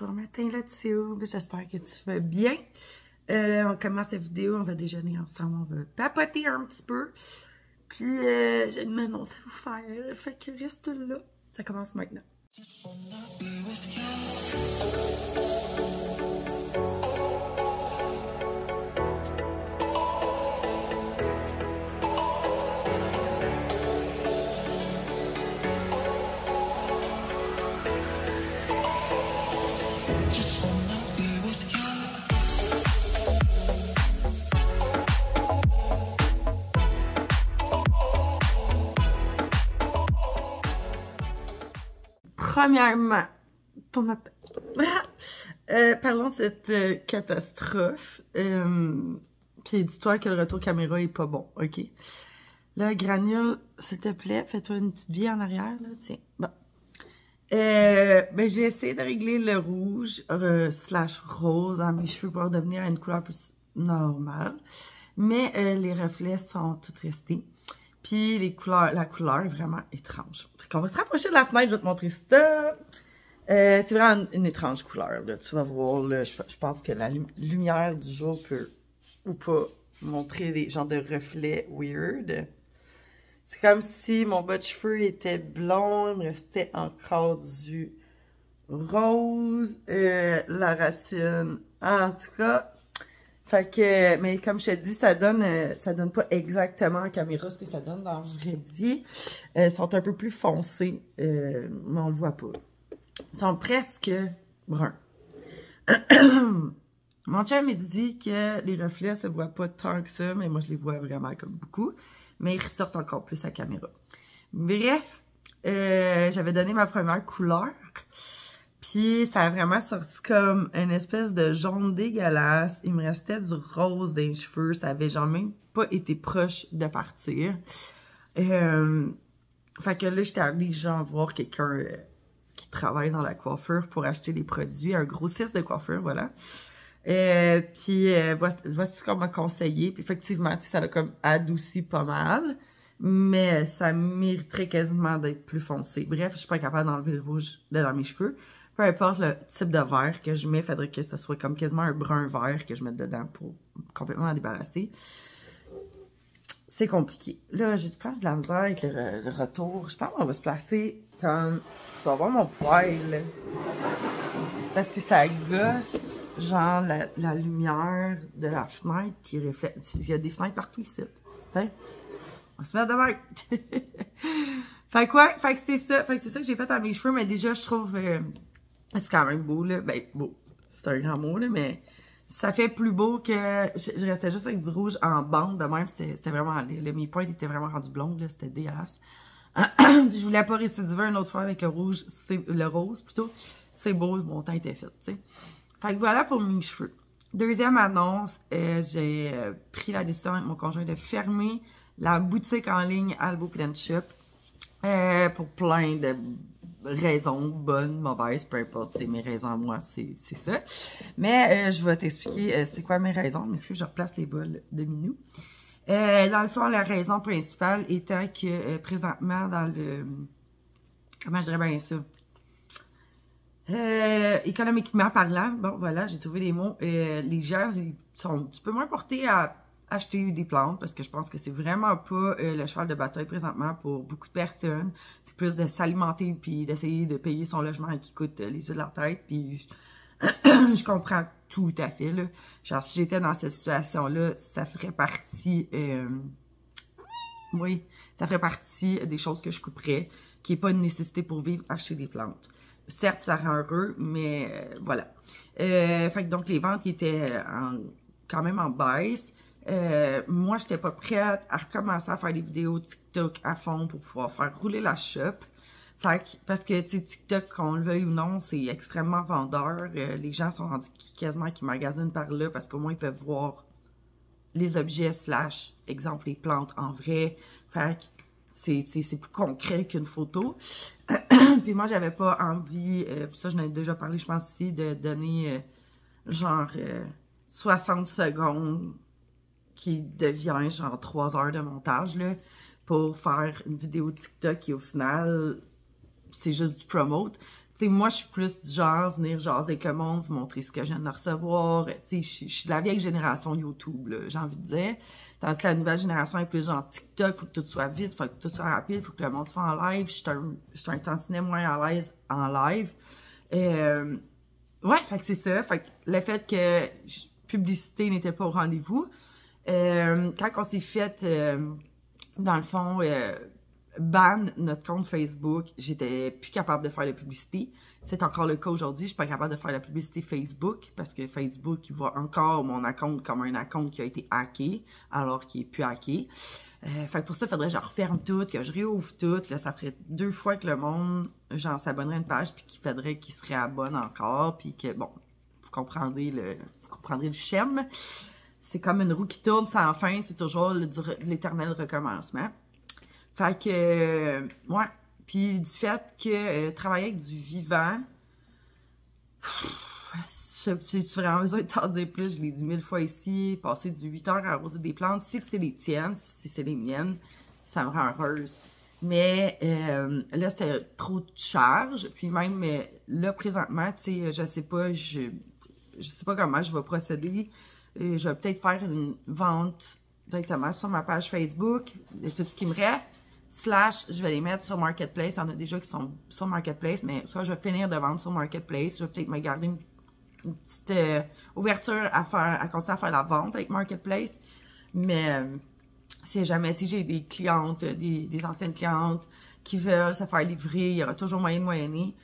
Bon matin là-dessus, j'espère que tu vas bien. On commence cette vidéo, on va déjeuner ensemble, on va papoter un petit peu. Puis j'ai une annonce à vous faire, fait que reste là, ça commence maintenant. Premièrement, pour ma... parlons de cette catastrophe. Puis dis-toi que le retour caméra est pas bon, ok? Là, Granule, s'il te plaît, fais-toi une petite vie en arrière, là, tiens. Bon. Ben, j'ai essayé de régler le rouge slash rose dans mes cheveux pour devenir à une couleur plus normale. Mais les reflets sont tous restés. Puis la couleur est vraiment étrange. On va se rapprocher de la fenêtre, je vais te montrer ça. C'est vraiment une étrange couleur, là. Tu vas voir, là, je pense que la lumière du jour peut ou pas montrer des genres de reflets weird. C'est comme si mon bas de cheveux était blond, il me restait encore du rose, la racine. En tout cas, fait que, mais comme je te dis, ça donne pas exactement en caméra ce que ça donne dans la vraie vie. Ils sont un peu plus foncés, mais on le voit pas. Ils sont presque bruns. Mon chum me dit que les reflets se voient pas tant que ça, mais moi je les vois vraiment comme beaucoup. Mais ils ressortent encore plus à la caméra. Bref, j'avais donné ma première couleur. Puis ça a vraiment sorti comme une espèce de jaune dégueulasse. Il me restait du rose dans les cheveux. Ça avait genre même pas été proche de partir. Fait que là, j'étais allée genre voir quelqu'un qui travaille dans la coiffure pour acheter des produits. Un grossiste de coiffure, voilà. Puis voici ce qu'on m'a conseillé. Puis effectivement, ça l'a comme adouci pas mal. Mais ça mériterait quasiment d'être plus foncé. Bref, je suis pas capable d'enlever le rouge dans mes cheveux. Peu importe le type de vert que je mets, il faudrait que ce soit comme quasiment un brun vert que je mette dedans pour complètement en débarrasser. C'est compliqué. Là, j'ai pas de la misère avec le retour. Je pense qu'on va se placer comme... Tu vas voir mon poil. Parce que ça gosse, genre, la lumière de la fenêtre qui reflète. Il y a des fenêtres partout ici. T'sais? On va se mettre de même. Fait que ouais, fait que c'est ça. Fait que c'est ça que j'ai fait à mes cheveux. Mais déjà, je trouve... c'est quand même beau, là. Ben, beau. C'est un grand mot, là, mais ça fait plus beau que... Je restais juste avec du rouge en bande de même. C'était vraiment... Mes pointes étaient vraiment rendues blondes, là. C'était dégueulasse. Je voulais pas récidiver une autre fois avec le rouge. Le rose, plutôt. C'est beau, mon teint était fait, tu sais. Fait que voilà pour mes cheveux. Deuxième annonce, j'ai pris la décision avec mon conjoint de fermer la boutique en ligne Albo Plant Shop. Pour plein de raisons, bonnes, mauvaises, peu importe, c'est mes raisons à moi, c'est ça. Mais je vais t'expliquer c'est quoi mes raisons, mais est-ce que je replace les bols de Minou? Dans le fond, la raison principale étant que présentement dans le... Comment je dirais bien ça? Économiquement parlant, bon voilà, j'ai trouvé les mots. Les gens ils sont un petit peu moins portés à acheter des plantes parce que je pense que c'est vraiment pas le cheval de bataille présentement pour beaucoup de personnes. C'est plus de s'alimenter puis d'essayer de payer son logement qui coûte les yeux de la tête. Puis je comprends tout à fait, là. Genre, si j'étais dans cette situation-là, ça ferait partie... oui, ça ferait partie des choses que je couperais, qui n'est pas une nécessité pour vivre, acheter des plantes. Certes, ça rend heureux, mais voilà. Fait que donc, les ventes qui étaient quand même en baisse. Moi, j'étais pas prête à recommencer à faire des vidéos TikTok à fond pour pouvoir faire rouler la shop. Fait que, parce que, tu sais, TikTok, qu'on le veuille ou non, c'est extrêmement vendeur. Les gens sont rendus quasiment qui magasinent par là parce qu'au moins, ils peuvent voir les objets slash, exemple, les plantes en vrai. Fait que c'est plus concret qu'une photo. Puis moi, j'avais pas envie, ça, j'en ai déjà parlé, je pense, ici, de donner, genre, 60 secondes qui devient genre 3 heures de montage là, pour faire une vidéo TikTok qui au final c'est juste du promote. Tu sais, moi, je suis plus du genre venir jaser avec le monde, vous montrer ce que je viens de recevoir. Tu sais, je suis de la vieille génération YouTube, là, j'ai envie de dire. Tandis que la nouvelle génération est plus genre TikTok, faut que tout soit vite, faut que tout soit rapide, faut que le monde soit en live. Je suis un tantinet moins à l'aise en live. Ouais, fait que c'est ça. Fait que le fait que publicité n'était pas au rendez-vous. Quand on s'est fait, dans le fond, ban notre compte Facebook, j'étais plus capable de faire la publicité. C'est encore le cas aujourd'hui, je suis pas capable de faire la publicité Facebook parce que Facebook il voit encore mon compte comme un compte qui a été hacké alors qu'il est plus hacké. Fait que pour ça, il faudrait que je referme tout, que je réouvre tout. Là, ça ferait 2 fois que le monde, genre, s'abonnerait à une page puis qu'il faudrait qu'il se réabonne encore puis que, bon, vous comprendrez le schème. C'est comme une roue qui tourne sans fin, c'est toujours l'éternel recommencement. Fait que, ouais. Puis du fait que travailler avec du vivant, j'ai vraiment besoin de t'en dire plus, je l'ai dit 1000 fois ici, passer du 8 heures à arroser des plantes, si c'est les tiennes, si c'est les miennes, ça me rend heureuse. Mais là, c'était trop de charge, puis même là, présentement, tu sais, je sais pas comment je vais procéder. Je vais peut-être faire une vente directement sur ma page Facebook de tout ce qui me reste. / je vais les mettre sur Marketplace. Il y en a déjà qui sont sur Marketplace, mais soit je vais finir de vendre sur Marketplace. Je vais peut-être me garder une petite ouverture à continuer à faire la vente avec Marketplace. Mais si jamais j'ai des clientes, des anciennes clientes qui veulent se faire livrer, il y aura toujours moyen de moyenner.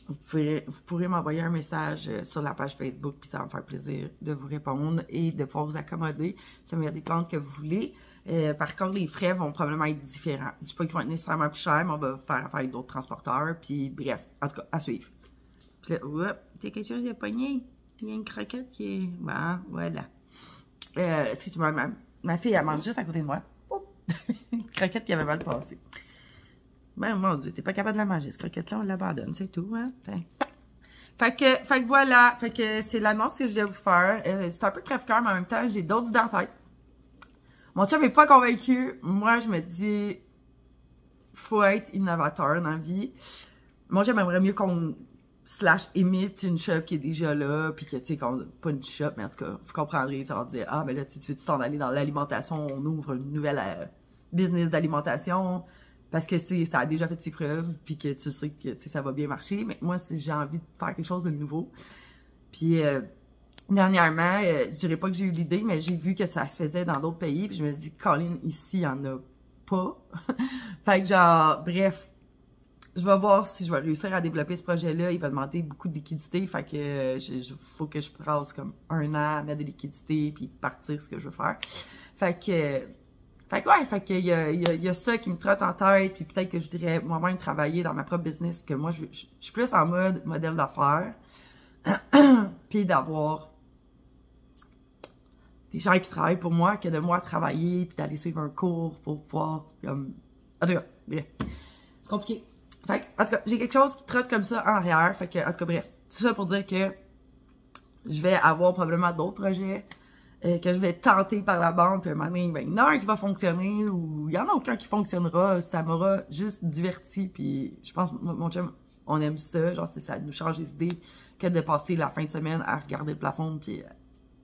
Vous pourrez m'envoyer un message sur la page Facebook, puis ça va me faire plaisir de vous répondre et de pouvoir vous accommoder si il y a des plantes que vous voulez. Par contre, les frais vont probablement être différents. Je ne dis pas qu'ils vont être nécessairement plus chers, mais on va faire affaire avec d'autres transporteurs, puis bref, en tout cas, à suivre. Puis là, t'as quelque chose de pogné? Il y a une croquette qui est... Bon, voilà. Ma fille, elle mange juste à côté de moi. Une croquette qui avait mal passé. Ben, mon Dieu, t'es pas capable de la manger, cette croquette-là, on l'abandonne, c'est tout, hein? Fait que voilà, fait que c'est l'annonce que je vais vous faire. C'est un peu crève-cœur, mais en même temps, j'ai d'autres idées en tête. Mon chum n'est pas convaincu. Moi, je me dis, faut être innovateur dans la vie. Moi, j'aimerais mieux qu'on imite une shop qui est déjà là, puis que, tu sais, pas une shop, mais en tout cas, vous comprendrez, ça va dire, ah, ben là, tu veux t'en aller dans l'alimentation, on ouvre une nouvelle business d'alimentation, parce que ça a déjà fait ses preuves, puis que tu sais que ça va bien marcher. Mais moi, j'ai envie de faire quelque chose de nouveau. Puis, dernièrement, je dirais pas que j'ai eu l'idée, mais j'ai vu que ça se faisait dans d'autres pays, puis je me suis dit, Colin, ici, il n'y en a pas. Fait que genre, bref, je vais voir si je vais réussir à développer ce projet-là. Il va demander beaucoup de liquidités, fait que faut que je passe comme 1 an à mettre des liquidités, puis partir ce que je veux faire. Fait que il y a ça qui me trotte en tête, puis peut-être que je voudrais moi-même travailler dans ma propre business, que moi, je suis plus en mode modèle d'affaires, puis d'avoir des gens qui travaillent pour moi, que de moi travailler, puis d'aller suivre un cours pour pouvoir, comme... En tout cas, bref, c'est compliqué. Fait que, en tout cas, j'ai quelque chose qui trotte comme ça en arrière, fait que, en tout cas, bref, tout ça pour dire que je vais avoir probablement d'autres projets, que je vais tenter par la bande, puis à un moment donné, ben, il y en a un qui va fonctionner, ou il y en a aucun qui fonctionnera, ça m'aura juste diverti, puis je pense, mon chum, on aime ça, genre, ça nous change les idées, que de passer la fin de semaine à regarder le plafond, puis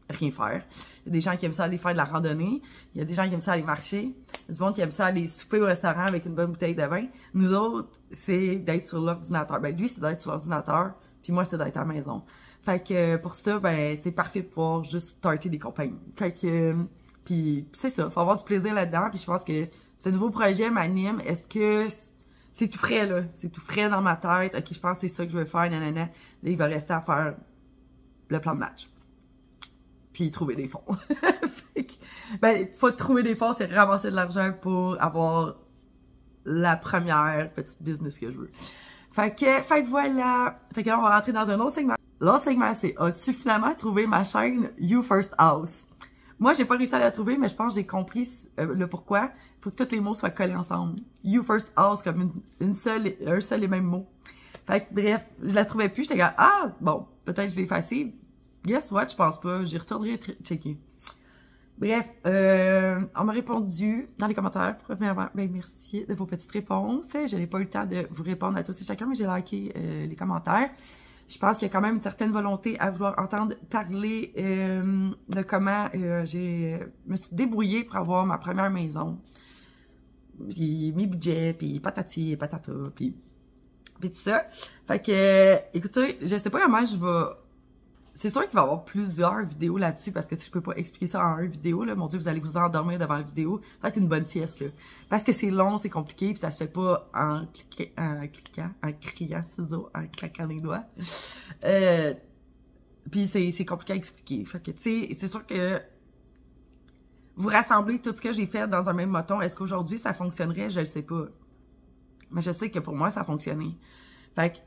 rien faire. Il y a des gens qui aiment ça aller faire de la randonnée, il y a des gens qui aiment ça aller marcher, il y a du monde qui aime ça aller souper au restaurant avec une bonne bouteille de vin. Nous autres, c'est d'être sur l'ordinateur. Ben, lui, c'est d'être sur l'ordinateur, puis moi, c'est d'être à la maison. Fait que pour ça, ben, c'est parfait de pouvoir juste starter des compagnies. Fait que, puis c'est ça, faut avoir du plaisir là-dedans, puis je pense que ce nouveau projet m'anime. Est-ce que c'est tout frais, là? C'est tout frais dans ma tête. Ok, je pense que c'est ça que je veux faire, nanana. Là, il va rester à faire le plan de match. Puis trouver des fonds. Fait que, ben, faut trouver des fonds, c'est ramasser de l'argent pour avoir la première petite business que je veux. Fait que voilà. Fait que là, on va rentrer dans un autre segment. L'autre segment, c'est « As-tu finalement trouvé ma chaîne You First House? » Moi, j'ai pas réussi à la trouver, mais je pense que j'ai compris le pourquoi. Il faut que tous les mots soient collés ensemble. You First House, comme un seul et même mot. Fait que bref, je la trouvais plus. J'étais comme « Ah, bon, peut-être que je l'ai effacée. » Guess what? Je pense pas. J'y retournerai checker. Bref, on m'a répondu dans les commentaires. Premièrement, ben merci de vos petites réponses. Je n'ai pas eu le temps de vous répondre à tous et chacun, mais j'ai liké les commentaires. Je pense qu'il y a quand même une certaine volonté à vouloir entendre parler de comment me suis débrouillée pour avoir ma première maison. Puis mes budgets, puis patati et patata, puis tout ça. Fait que, écoutez, je sais pas comment je vais... C'est sûr qu'il va y avoir plusieurs vidéos là-dessus parce que je peux pas expliquer ça en une vidéo, là. Mon Dieu, vous allez vous endormir devant la vidéo. Ça va être une bonne sieste, là. Parce que c'est long, c'est compliqué, puis ça se fait pas en criant ciseaux, en claquant les doigts. Puis c'est compliqué à expliquer. Fait que, tu sais, c'est sûr que vous rassemblez tout ce que j'ai fait dans un même moton. Est-ce qu'aujourd'hui, ça fonctionnerait? Je le sais pas. Mais je sais que pour moi, ça a fonctionné. Fait que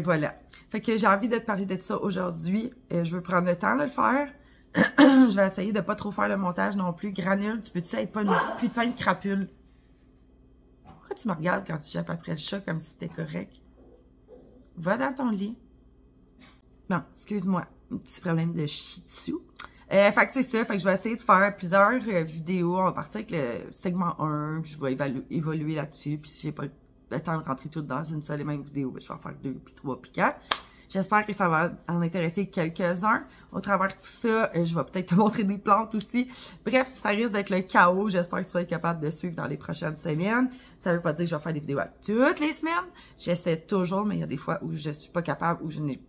voilà. Fait que j'ai envie de te parler de ça aujourd'hui. Je veux prendre le temps de le faire. Je vais essayer de pas trop faire le montage non plus. Granule, tu peux-tu être pas une putain de crapule? Pourquoi tu me regardes quand tu jappes après le chat comme si c'était correct? Va dans ton lit. Non, excuse-moi. Un petit problème de shih tzu. Fait que c'est ça. Fait que je vais essayer de faire plusieurs vidéos. On va partir avec le segment 1. Puis je vais évoluer là-dessus. Puis si j'ai pas le temps de rentrer tout dans une seule et même vidéo, je vais en faire 2, puis 3, puis 4. J'espère que ça va en intéresser quelques-uns. Au travers de tout ça, je vais peut-être te montrer des plantes aussi. Bref, ça risque d'être le chaos. J'espère que tu vas être capable de suivre dans les prochaines semaines. Ça veut pas dire que je vais faire des vidéos à toutes les semaines. J'essaie toujours, mais il y a des fois où je suis pas capable, où je n'ai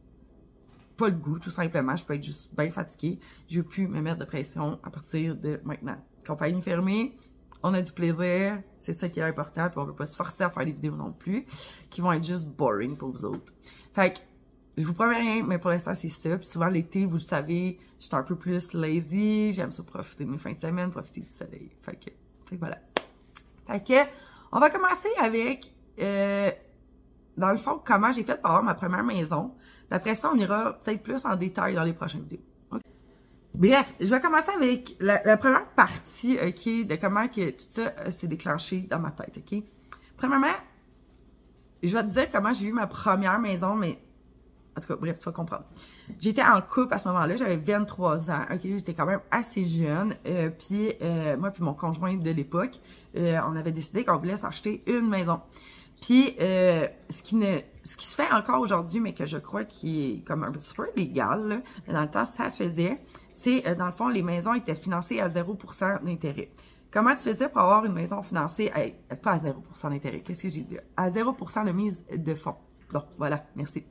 pas le goût, tout simplement. Je peux être juste bien fatiguée. Je veux plus me mettre de pression à partir de maintenant. Compagnie fermée. On a du plaisir, c'est ça qui est important, puis on veut pas se forcer à faire des vidéos non plus, qui vont être juste boring pour vous autres. Fait que, je vous promets rien, mais pour l'instant, c'est ça. Puis souvent, l'été, vous le savez, j'étais un peu plus lazy, j'aime ça profiter de mes fins de semaine, profiter du soleil. Fait que voilà. Fait que, on va commencer avec, dans le fond, comment j'ai fait pour avoir ma première maison. Puis après ça, on ira peut-être plus en détail dans les prochaines vidéos. Bref, je vais commencer avec la première partie, OK, de comment que tout ça s'est déclenché dans ma tête, OK? Premièrement, je vais te dire comment j'ai eu ma première maison, mais en tout cas, bref, tu vas comprendre. J'étais en couple à ce moment-là, j'avais 23 ans, OK? J'étais quand même assez jeune, puis moi puis mon conjoint de l'époque, on avait décidé qu'on voulait s'acheter une maison. Puis, ce qui se fait encore aujourd'hui, mais que je crois qui est comme un petit peu légal, là, mais dans le temps, ça se faisait, c'est, dans le fond, les maisons étaient financées à 0% d'intérêt. Comment tu faisais pour avoir une maison financée, pas à 0% d'intérêt, qu'est-ce que j'ai dit? À 0% de mise de fonds. Bon, voilà, merci.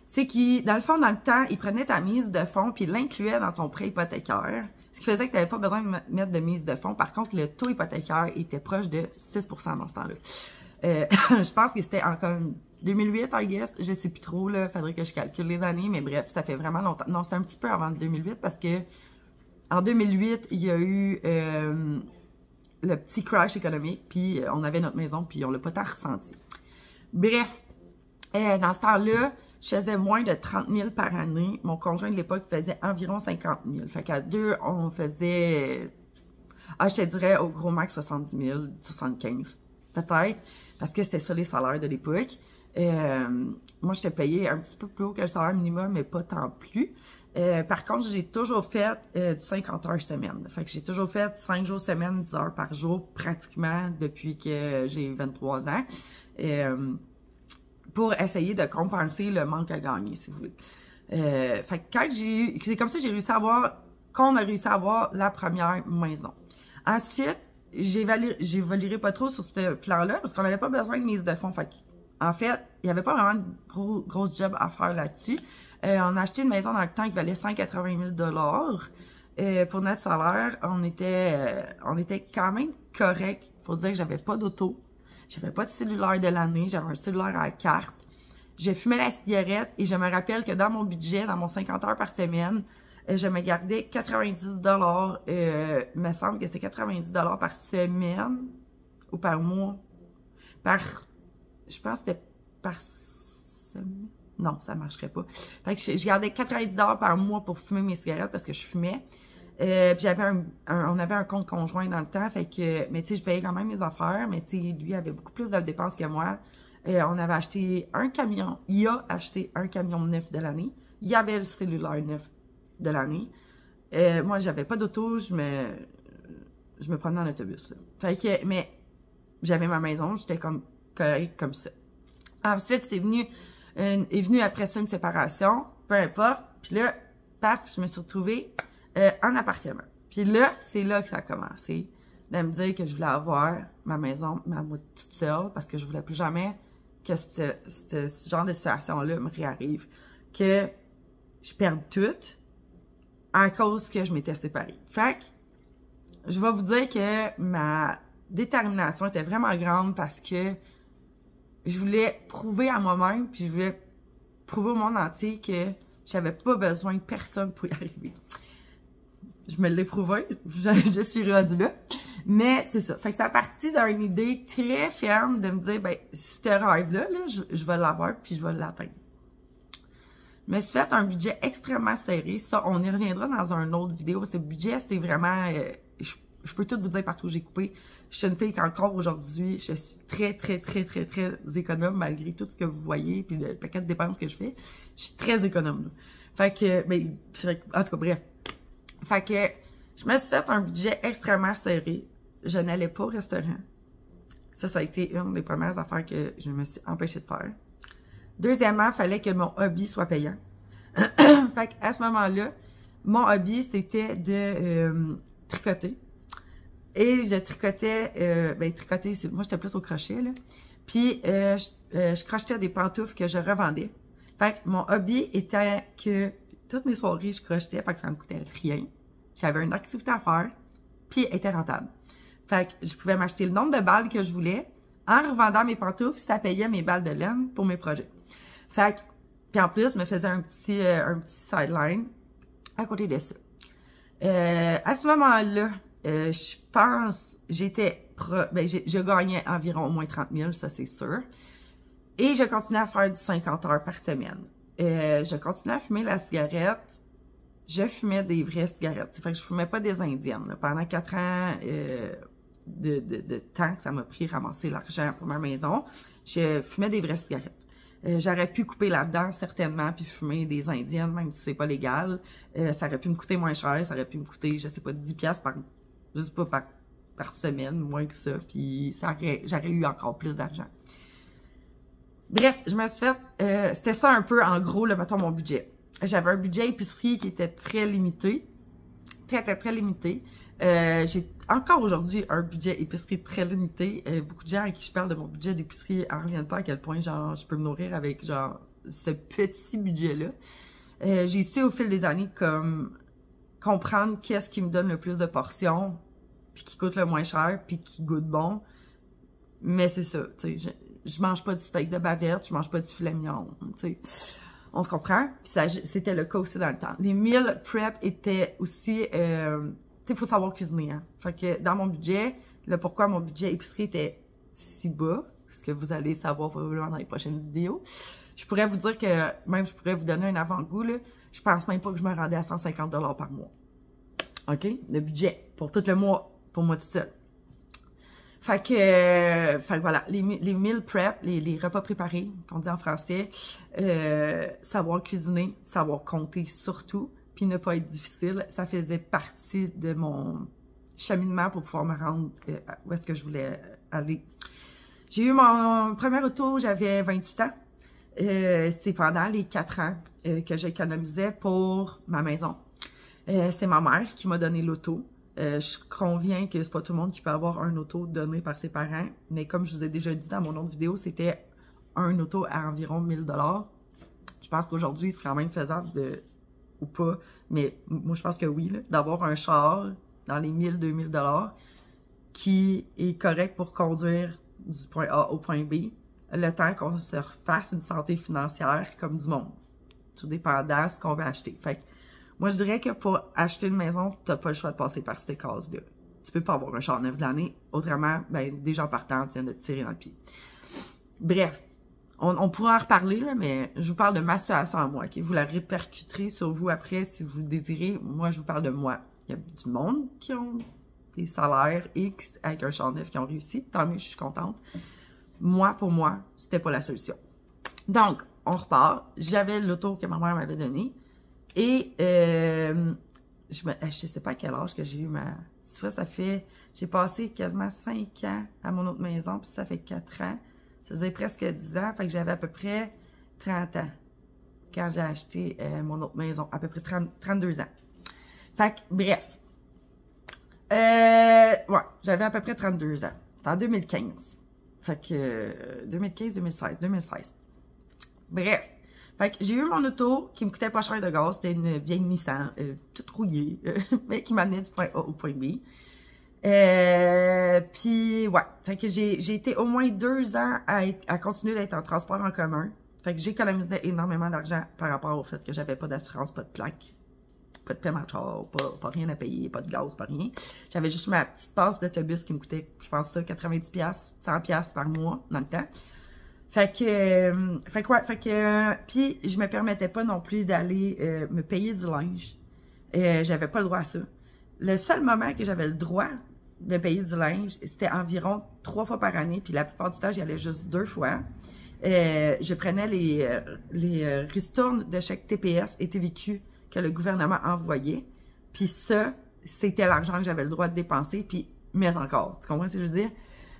C'est qu'il, dans le fond, dans le temps, ils prenaient ta mise de fonds puis ils l'incluaient dans ton prêt hypothécaire, ce qui faisait que tu n'avais pas besoin de mettre de mise de fonds. Par contre, le taux hypothécaire était proche de 6% dans ce temps-là. Je pense que c'était en comme 2008, I guess. Je sais plus trop, là. Faudrait que je calcule les années, mais bref, ça fait vraiment longtemps. Non, c'était un petit peu avant 2008 parce que en 2008, il y a eu le petit crash économique, puis on avait notre maison, puis on l'a pas tant ressenti. Bref, dans ce temps-là, je faisais moins de 30 000 par année. Mon conjoint de l'époque faisait environ 50 000. Fait qu'à deux, on faisait, je te dirais au gros max 70 000, 75 peut-être. Parce que c'était ça les salaires de l'époque. Moi, j'étais payée un petit peu plus haut que le salaire minimum, mais pas tant plus. Par contre, j'ai toujours fait du 50 heures semaine. Fait que j'ai toujours fait 5 jours semaine, 10 heures par jour, pratiquement depuis que j'ai 23 ans. Pour essayer de compenser le manque à gagner, si vous voulez. Fait que quand c'est comme ça que qu'on a réussi à avoir la première maison. Ensuite, j'évoluerai pas trop sur ce plan-là parce qu'on n'avait pas besoin de mise de fonds. Fait en fait, il n'y avait pas vraiment de gros job à faire là-dessus. On a acheté une maison dans le temps qui valait 180 000 pour notre salaire. On était quand même correct. Faut dire que j'avais pas d'auto. J'avais pas de cellulaire de l'année. J'avais un cellulaire à carte. Je fumais la cigarette et je me rappelle que dans mon budget, dans mon 50 heures par semaine, je me gardais 90 $. Il me semble que c'était 90 $ par semaine ou par mois. Je pense que c'était par semaine. Non, ça marcherait pas. Fait que je gardais 90 $ par mois pour fumer mes cigarettes parce que je fumais. Puis on avait un compte conjoint dans le temps. Fait que, mais tu sais, je payais quand même mes affaires. Mais tu sais, lui avait beaucoup plus de dépenses que moi. On avait acheté un camion. Il a acheté un camion neuf de l'année. Il y avait le cellulaire neuf de l'année. moi, j'avais pas d'auto, je me promenais en autobus. Là. Fait que, mais j'avais ma maison, j'étais comme correct comme ça. Ensuite, est venu après ça une séparation, peu importe. Puis là, paf, je me suis retrouvée en appartement. Puis là, c'est là que ça a commencé de me dire que je voulais avoir ma maison, ma moi toute seule, parce que je voulais plus jamais que ce genre de situation-là me réarrive, que je perde tout à cause que je m'étais séparée. Fait que, je vais vous dire que ma détermination était vraiment grande parce que je voulais prouver à moi-même, puis je voulais prouver au monde entier que j'avais pas besoin de personne pour y arriver. Je me l'ai prouvé, je suis rendue là. Mais c'est ça. Fait que ça a parti d'une idée très ferme de me dire, ben, ce rêve-là, je vais l'avoir, puis je vais l'atteindre. Je me suis fait un budget extrêmement serré. Ça, on y reviendra dans une autre vidéo. Ce budget, c'était vraiment... je peux tout vous dire partout où j'ai coupé. Je suis une fille qu'encore aujourd'hui, je suis très, très, très, très, très économe, malgré tout ce que vous voyez, puis le paquet de dépenses que je fais. Je suis très économe, là. Fait que, ben, en tout cas, bref. Fait que, je me suis fait un budget extrêmement serré. Je n'allais pas au restaurant. Ça a été une des premières affaires que je me suis empêchée de faire. Deuxièmement, il fallait que mon hobby soit payant. Fait qu'à ce moment-là, mon hobby, c'était de tricoter. Et je tricotais, tricoter, moi j'étais plus au crochet, là. Puis, je crochetais des pantoufles que je revendais. Fait que mon hobby était que toutes mes soirées, je crochetais, fait que ça me coûtait rien. J'avais une activité à faire, puis elle était rentable. Fait que je pouvais m'acheter le nombre de balles que je voulais. En revendant mes pantoufles, ça payait mes balles de laine pour mes projets. Fait que, puis en plus, je me faisais un petit sideline à côté de ça. À ce moment-là, je pense, je gagnais environ au moins 30 000, ça c'est sûr. Et je continuais à faire du 50 heures par semaine. Je continuais à fumer la cigarette. Je fumais des vraies cigarettes. Fait que je fumais pas des indiennes. Là. Pendant 4 ans de temps que ça m'a pris ramasser l'argent pour ma maison, je fumais des vraies cigarettes. J'aurais pu couper là-dedans, certainement, puis fumer des indiennes, même si c'est pas légal. Ça aurait pu me coûter moins cher, ça aurait pu me coûter, je sais pas, 10$ par semaine, moins que ça, puis j'aurais eu encore plus d'argent. Bref, je me suis fait, c'était ça un peu, en gros, mettons, mon budget. J'avais un budget épicerie qui était très limité, très limité. J'ai encore aujourd'hui un budget épicerie très limité. Beaucoup de gens à qui je parle de mon budget d'épicerie en reviennent pas à quel point, genre, je peux me nourrir avec, genre, ce petit budget-là. J'ai su au fil des années, comme, comprendre qu'est-ce qui me donne le plus de portions, puis qui coûte le moins cher, puis qui goûte bon. Mais c'est ça, tu sais, je mange pas du steak de bavette, je mange pas du filet mignon, tu sais. On se comprend? Puis c'était le cas aussi dans le temps. Les meal prep étaient aussi... tu sais, il faut savoir cuisiner, hein. Fait que dans mon budget, pourquoi mon budget épicerie était si bas, ce que vous allez savoir probablement dans les prochaines vidéos, je pourrais vous dire que, même je pourrais vous donner un avant-goût, là, je pense même pas que je me rendais à 150 $ par mois. OK? Le budget, pour tout le mois, pour moi toute seule. Fait que voilà, les meal prep, les repas préparés, qu'on dit en français, savoir cuisiner, savoir compter surtout, puis ne pas être difficile, ça faisait partie de mon cheminement pour pouvoir me rendre où est-ce que je voulais aller. J'ai eu mon premier auto, j'avais 28 ans. C'était pendant les 4 ans que j'économisais pour ma maison. C'est ma mère qui m'a donné l'auto. Je conviens que c'est pas tout le monde qui peut avoir un auto donné par ses parents, mais comme je vous ai déjà dit dans mon autre vidéo, c'était un auto à environ 1000 $. Je pense qu'aujourd'hui, c'est quand même faisable ou pas, mais moi je pense que oui, d'avoir un char dans les 1000-2000 $ qui est correct pour conduire du point A au point B, le temps qu'on se refasse une santé financière comme du monde, tout dépendant de ce qu'on veut acheter. Fait que moi, je dirais que pour acheter une maison, tu n'as pas le choix de passer par ces cases-là. Tu peux pas avoir un char neuf de l'année. Autrement, ben, déjà en partant, tu viens de te tirer dans le pied. Bref, on pourra en reparler, là, mais je vous parle de ma situation à moi. Okay? Vous la répercuterez sur vous après si vous le désirez. Moi, je vous parle de moi. Il y a du monde qui ont des salaires X avec un char neuf qui ont réussi. Tant mieux, je suis contente. Moi, pour moi, c'était pas la solution. Donc, on repart. J'avais l'auto que ma mère m'avait donnée. Et je sais pas à quel âge que j'ai eu ma... Tu vois, ça fait... J'ai passé quasiment 5 ans à mon autre maison, puis ça fait 4 ans. Ça faisait presque 10 ans, fait que j'avais à peu près 30 ans quand j'ai acheté mon autre maison. À peu près 32 ans. Fait que, bref. Ouais, j'avais à peu près 32 ans. C'était en 2015. Fait que 2016. Bref. Fait que j'ai eu mon auto qui me coûtait pas cher de gaz. C'était une vieille Nissan, toute rouillée, mais qui m'amenait du point A au point B. Puis, ouais. Fait que j'ai été au moins 2 ans à continuer d'être en transport en commun. Fait que j'économisais énormément d'argent par rapport au fait que j'avais pas d'assurance, pas de plaque, pas de paiement de char, pas rien à payer, pas de gaz, pas rien. J'avais juste ma petite passe d'autobus qui me coûtait, je pense ça, 90$, 100$ par mois dans le temps. Fait que, puis je me permettais pas non plus d'aller me payer du linge. J'avais pas le droit à ça. Le seul moment que j'avais le droit de payer du linge, c'était environ 3 fois par année, puis la plupart du temps, j'y allais juste 2 fois. Je prenais les ristournes de chèque TPS et TVQ que le gouvernement envoyait, puis ça, c'était l'argent que j'avais le droit de dépenser, puis mais encore, tu comprends ce que je veux dire?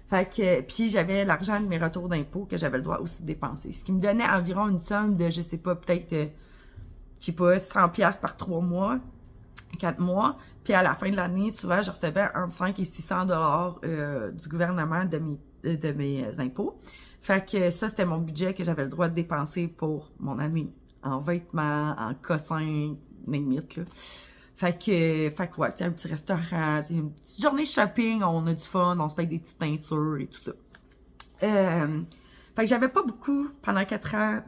Fait que, puis j'avais l'argent de mes retours d'impôts que j'avais le droit aussi de dépenser. Ce qui me donnait environ une somme de, je sais pas, peut-être, je sais pas, 100$ par 3 mois, 4 mois. Puis à la fin de l'année, souvent, je recevais entre 500 et 600$ du gouvernement de mes impôts. Fait que ça, c'était mon budget que j'avais le droit de dépenser pour mon année. En vêtements, en cossins, limite, là. Fait que ouais, tu sais, un petit restaurant, une petite journée shopping, on a du fun, on se paye des petites teintures et tout ça. Fait que j'avais pas beaucoup, pendant 4 ans,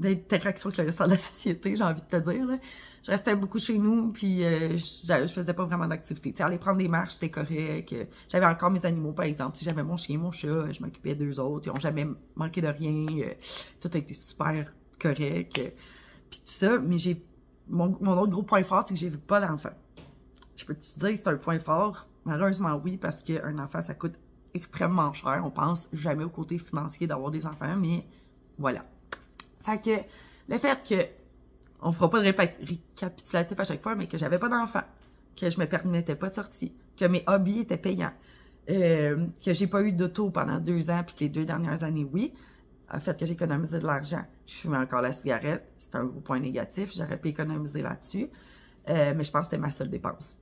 d'interaction avec le restant de la société, j'ai envie de te dire, là. Je restais beaucoup chez nous, puis je faisais pas vraiment d'activité. Tu sais, aller prendre des marches, c'était correct. J'avais encore mes animaux, par exemple. Si j'avais mon chien, mon chat, je m'occupais d'eux autres. Ils ont jamais manqué de rien. Tout a été super correct. Puis tout ça, mais mon autre gros point fort, c'est que j'ai pas d'enfant. Je peux te dire que c'est un point fort? Malheureusement, oui, parce qu'un enfant, ça coûte extrêmement cher. On pense jamais au côté financier d'avoir des enfants, mais voilà. Fait que le fait que, on fera pas de récapitulatif à chaque fois, mais que j'avais pas d'enfant, que je me permettais pas de sortie, que mes hobbies étaient payants, que j'ai pas eu d'auto pendant 2 ans, puis que les 2 dernières années, oui, a fait que j'économisais de l'argent. Je fumais encore la cigarette, c'est un gros point négatif, j'aurais pu économiser là-dessus, mais je pense que c'était ma seule dépense.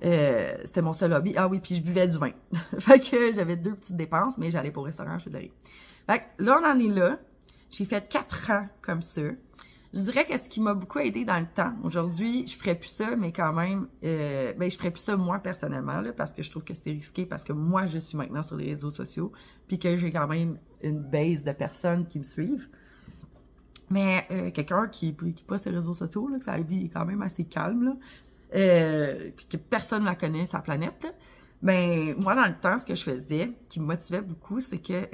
C'était mon seul hobby. Ah oui, puis je buvais du vin. Fait que j'avais 2 petites dépenses, mais j'allais pas au restaurant, je faisais rien. Fait que là, on en est là. J'ai fait 4 ans comme ça. Je dirais que ce qui m'a beaucoup aidé dans le temps, aujourd'hui, je ferais plus ça, mais quand même, je ferais plus ça moi personnellement, là, parce que je trouve que c'est risqué, parce que moi, je suis maintenant sur les réseaux sociaux, puis que j'ai quand même une base de personnes qui me suivent. Mais quelqu'un qui pas sur les réseaux sociaux, là, que sa vie est quand même assez calme, là, puis que personne ne la connaît sur la planète, là, ben, moi, dans le temps, ce que je faisais, qui me motivait beaucoup, c'est que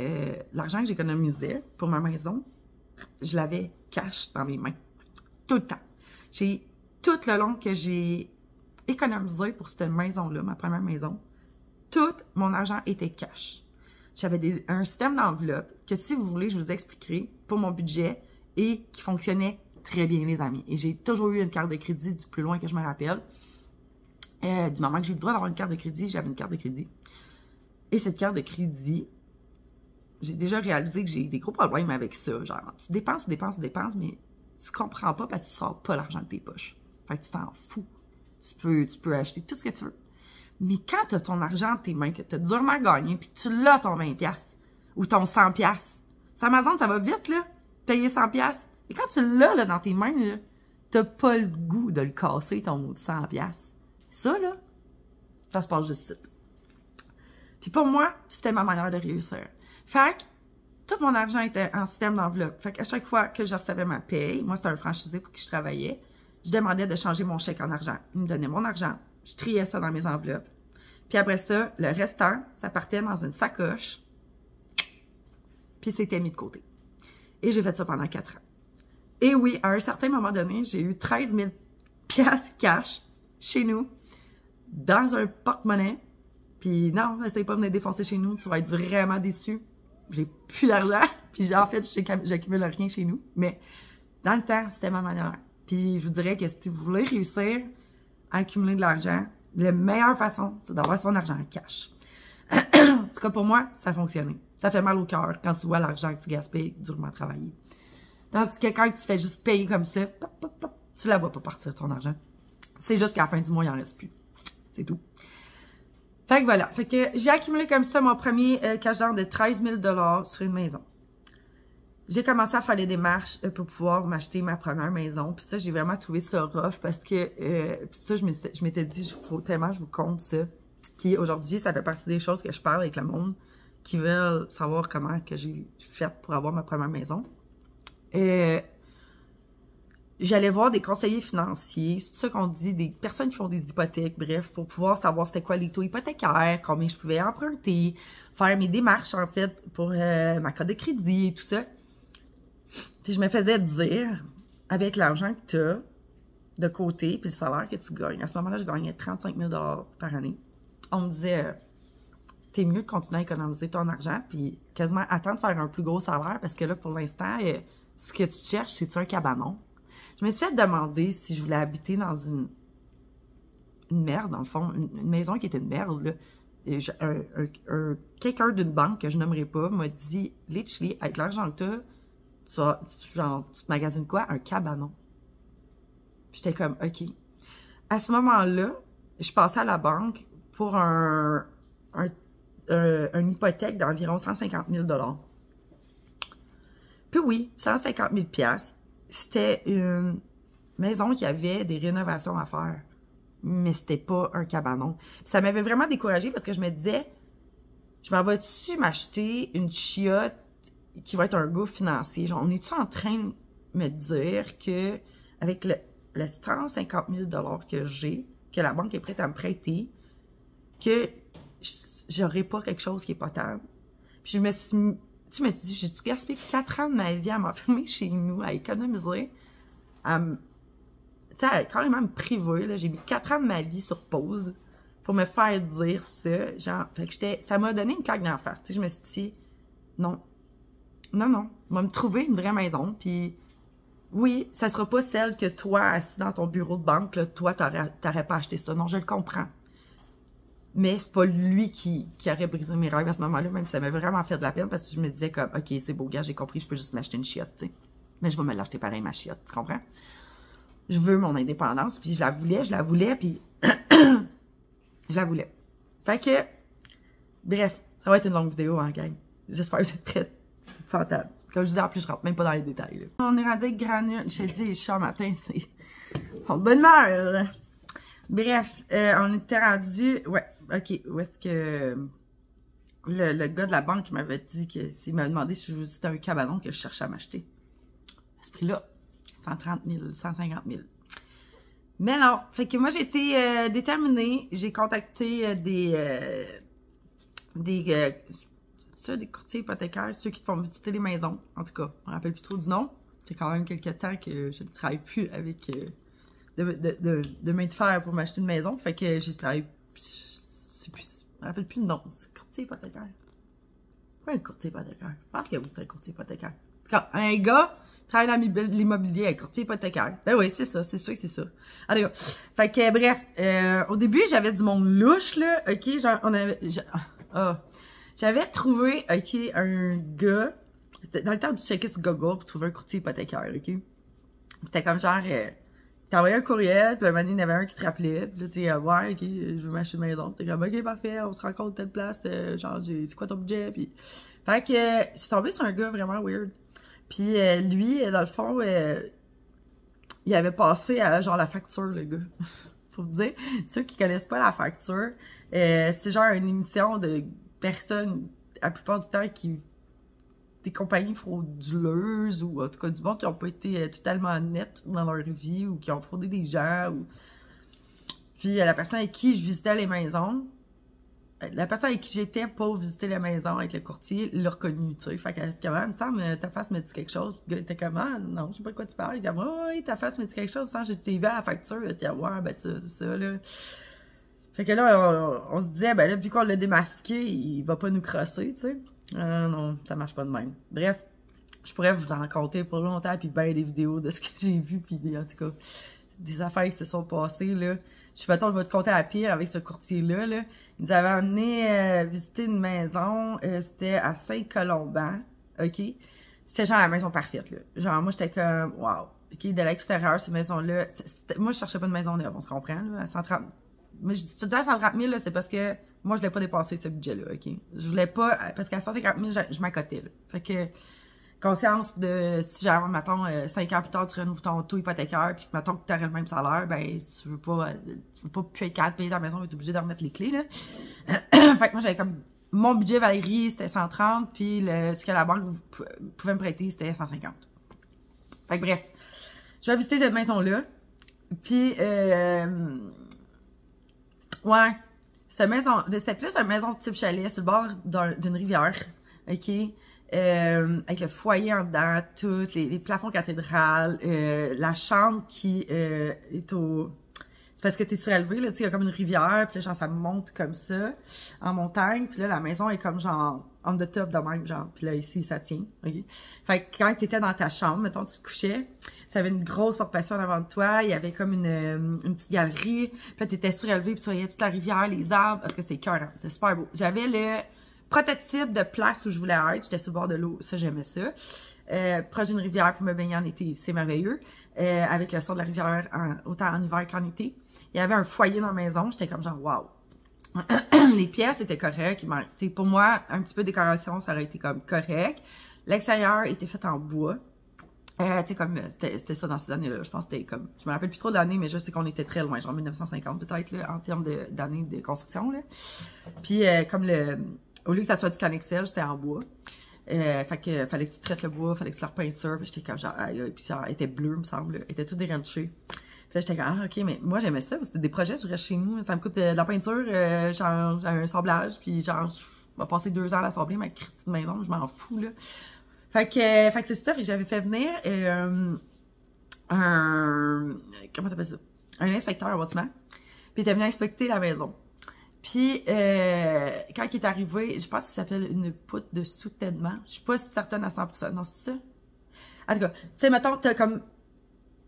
l'argent que j'économisais pour ma maison, je l'avais cash dans mes mains. Tout le temps. Tout le long que j'ai économisé pour cette maison-là, ma première maison, tout mon argent était cash. J'avais un système d'enveloppe que, si vous voulez, je vous expliquerai pour mon budget et qui fonctionnait très bien, les amis. Et j'ai toujours eu une carte de crédit du plus loin que je me rappelle. Du moment que j'ai eu le droit d'avoir une carte de crédit, j'avais une carte de crédit. Et cette carte de crédit, j'ai déjà réalisé que j'ai des gros problèmes avec ça. Genre, tu dépenses, mais tu comprends pas parce que tu sors pas l'argent de tes poches. Fait que tu t'en fous. Tu peux acheter tout ce que tu veux. Mais quand tu as ton argent dans tes mains, que tu as durement gagné, puis tu l'as ton 20$ ou ton 100$, sur Amazon, ça va vite, là, payer 100$. Et quand tu l'as là, dans tes mains, tu n'as pas le goût de le casser, ton mot de 100$. Ça, là, ça se passe juste ici. Puis pour moi, c'était ma manière de réussir. Fait que tout mon argent était en système d'enveloppe. Fait qu'à chaque fois que je recevais ma paye, moi, c'était un franchisé pour qui je travaillais, je demandais de changer mon chèque en argent. Il me donnait mon argent, je triais ça dans mes enveloppes. Puis après ça, le restant, ça partait dans une sacoche, puis c'était mis de côté. Et j'ai fait ça pendant 4 ans. Et oui, à un certain moment donné, j'ai eu 13 000$ cash chez nous, dans un porte-monnaie. Puis non, n'essaye pas de venir défoncer chez nous, tu vas être vraiment déçu. J'ai plus d'argent, puis en fait, j'accumule rien chez nous. Mais dans le temps, c'était ma manière. Puis je vous dirais que si vous voulez réussir à accumuler de l'argent, la meilleure façon, c'est d'avoir son argent en cash. En tout cas, pour moi, ça a fonctionné. Ça fait mal au cœur quand tu vois l'argent que tu gaspilles durement travailler. Tandis que quand tu fais juste payer comme ça, pop, pop, pop, tu la vois pas partir, ton argent. C'est juste qu'à la fin du mois, il en reste plus. C'est tout. Fait que voilà. Fait que j'ai accumulé comme ça mon premier cash down de 13 000 $, sur une maison. J'ai commencé à faire les démarches pour pouvoir m'acheter ma première maison. Puis ça, j'ai vraiment trouvé ça rough parce que, puis ça, je m'étais dit, il faut tellement que je vous compte ça. Puis aujourd'hui, ça fait partie des choses que je parle avec le monde qui veulent savoir comment que j'ai fait pour avoir ma première maison. J'allais voir des conseillers financiers, c'est ça qu'on dit, des personnes qui font des hypothèques, bref, pour pouvoir savoir c'était quoi les taux hypothécaires, combien je pouvais emprunter, faire mes démarches, en fait, pour ma carte de crédit et tout ça. Puis je me faisais dire, avec l'argent que tu as de côté, puis le salaire que tu gagnes, à ce moment-là, je gagnais 35 000 $ par année. On me disait, t'es mieux de continuer à économiser ton argent, puis quasiment attendre de faire un plus gros salaire, parce que là, pour l'instant, ce que tu cherches, c'est-tu un cabanon? Je me suis fait demander si je voulais habiter dans une merde, dans le fond, une maison qui était une merde, là. Quelqu'un d'une banque que je nommerai pas m'a dit, literally, avec l'argent que t'as, tu te magasines quoi? Un cabanon. J'étais comme, OK. À ce moment-là, je passais à la banque pour une hypothèque d'environ 150 000 $. Puis oui, 150 000 $. C'était une maison qui avait des rénovations à faire. Mais c'était pas un cabanon. Puis ça m'avait vraiment découragée parce que je me disais, je m'en vais-tu m'acheter une chiotte qui va être un gouffre financier? Genre, on est-tu en train de me dire que avec le 150 000 $ que j'ai, que la banque est prête à me prêter, que j'aurai pas quelque chose qui est potable? Puis je me suis dit, j'ai-tu gaspillé 4 ans de ma vie à m'enfermer chez nous, à économiser, tu sais, carrément me priver, là. J'ai mis 4 ans de ma vie sur pause pour me faire dire ça. Genre, fait que ça m'a donné une claque dans la face. Tu sais, je me suis dit, non, on va me trouver une vraie maison, puis oui, ça sera pas celle que toi, assis dans ton bureau de banque, là, toi, t'aurais pas acheté ça. Non, je le comprends. Mais c'est pas lui qui aurait brisé mes rêves à ce moment-là, même si ça m'avait vraiment fait de la peine, parce que je me disais comme, OK, c'est beau, gars, j'ai compris, je peux juste m'acheter une chiotte, tu sais. Mais je vais me l'acheter pareil, ma chiotte, tu comprends? Je veux mon indépendance, puis je la voulais, puis je la voulais. Fait que, bref, ça va être une longue vidéo, hein, gang. J'espère que vous êtes prêts. C'est fantastique. Comme je dis, en plus, je rentre même pas dans les détails, là. On est rendu avec granule. Je te dis, les chats matin, c'est bonne humeur. Bref, on était rendu, ouais, OK, où est-ce que le gars de la banque m'avait dit que s'il m'avait demandé si c'était un cabanon que je cherchais à m'acheter. À ce prix-là, 130 000, 150 000. Mais non, fait que moi, j'ai été déterminée. J'ai contacté des courtiers hypothécaires, ceux qui te font visiter les maisons. En tout cas, je me rappelle plus trop du nom. C'est quand même quelques temps que je ne travaille plus avec de main de fer pour m'acheter une maison. Fait que j'ai travaillé, je me rappelle plus le nom. C'est courtier hypothécaire. Quoi un courtier hypothécaire? Je pense que oui, c'est un courtier hypothécaire. En tout cas, un gars travaille dans l'immobilier, un courtier hypothécaire. Ben oui, c'est ça, c'est sûr que c'est ça. Allez, fait que bref, au début, j'avais du monde louche, là. OK, genre, j'avais trouvé, OK, un gars. C'était dans le temps où tu checkais sur Google pour trouver un courtier hypothécaire, OK? C'était comme genre, t'as envoyé un courriel, puis à un moment donné, il y en avait un qui te rappelait, puis là, tu sais, ouais, OK, je veux m'acheter une maison. T'es comme, OK, parfait, on se rencontre à telle place, genre, c'est quoi ton budget? Puis, fait que, je suis tombée sur un gars vraiment weird. Puis, lui, dans le fond, il avait passé à, genre, la facture, le gars. Faut vous dire, ceux qui connaissent pas la facture, c'est genre une émission de personnes, la plupart du temps, des compagnies frauduleuses ou en tout cas du monde qui n'ont pas été totalement nettes dans leur vie ou qui ont fraudé des gens. Puis la personne avec qui je visitais les maisons, la personne avec qui j'étais pour visiter la maison avec le courtier l'a reconnu, tu sais. Fait que, comment, il me semble, ta face me dit quelque chose. Le gars était comme, ah, non, je sais pas de quoi tu parles. Il dit, oui, ta face me dit quelque chose. Sans j'étais vu à la facture. Il dit, ouais, ben c'est ça, là. Fait que là, on se disait, ben là, vu qu'on l'a démasqué, il va pas nous crosser, tu sais. Non, ça marche pas de même. Bref, je pourrais vous en raconter pour longtemps, puis ben des vidéos de ce que j'ai vu, puis en tout cas, des affaires qui se sont passées, là. Je suis je vais te compter à pire avec ce courtier-là, là. Il nous avait amené visiter une maison, c'était à Saint-Colomban, OK? C'était genre la maison parfaite, là. Genre, moi, j'étais comme, wow, OK? De l'extérieur, ces maisons-là, moi, je cherchais pas de maison neuve, on se comprend, là, à 130... Moi, je dis tout à 130 000, là, c'est parce que moi, je voulais pas dépasser ce budget-là, OK? Je voulais pas, parce qu'à 150 000, je m'accotais, là. Fait que, conscience de, si j'avais, mettons, 5 ans plus tard, tu renouves ton taux hypothécaire, puis que, mettons, que tu aurais le même salaire, ben, si tu veux pas plus être capable de payer ta maison, tu es obligé de remettre les clés, là. Fait que moi, j'avais comme, mon budget, Valérie, c'était 130, puis ce que la banque pouvait me prêter, c'était 150. Fait que bref, je vais visiter cette maison-là, puis, ouais, c'était plus une maison type chalet sur le bord d'une rivière, OK? Avec le foyer en dedans, toutes les plafonds cathédrales, la chambre qui est au... C'est parce que t'es surélevé, là, tu sais, il y a comme une rivière, puis là, genre, ça monte comme ça, en montagne, puis là, la maison est comme, genre, on the top de même, genre, puis là, ici, ça tient, OK? Fait que quand t'étais dans ta chambre, mettons, tu te couchais, ça avait une grosse porte-passion en avant de toi, il y avait comme une petite galerie, puis là, t'étais surélevé, puis tu voyais toute la rivière, les arbres, parce que c'était écœurant, c'était super beau. J'avais le prototype de place où je voulais être, j'étais sur le bord de l'eau, ça, j'aimais ça. Proche d'une rivière pour me baigner en été, c'est merveilleux. Avec le son de la rivière, autant en hiver qu'en été. Il y avait un foyer dans la maison, j'étais comme genre, wow. Les pièces étaient correctes. Pour moi, un petit peu de décoration, ça aurait été comme correct. L'extérieur était fait en bois. C'était ça dans ces années-là. Je pense que c'était comme, je me rappelle plus trop de l'année, mais je sais qu'on était très loin, genre 1950 peut-être, là, en termes d'années de construction, là. Puis, au lieu que ça soit du Canexel, c'était en bois. Fait que fallait que tu traites le bois, fallait que tu la repeinture, puis j'étais comme genre, puis genre, elle était bleue, me semble, elle était toute déranchée. Puis là, j'étais comme, ok, mais moi, j'aimais ça, c'était des projets, je reste chez nous, ça me coûte de la peinture, genre, un sablage, puis genre, je vais passer 2 ans à la sabler, ma Christine maison, je m'en fous, là. Fait que c'est ça, fait que j'avais fait venir, comment t'appelles ça? Un inspecteur au bâtiment, puis il était venu inspecter la maison. Puis, quand il est arrivé, je pense qu'il s'appelle une poutre de soutènement. Je suis pas certaine à 100%. Non, c'est ça? En tout cas, tu sais, mettons, t'as comme...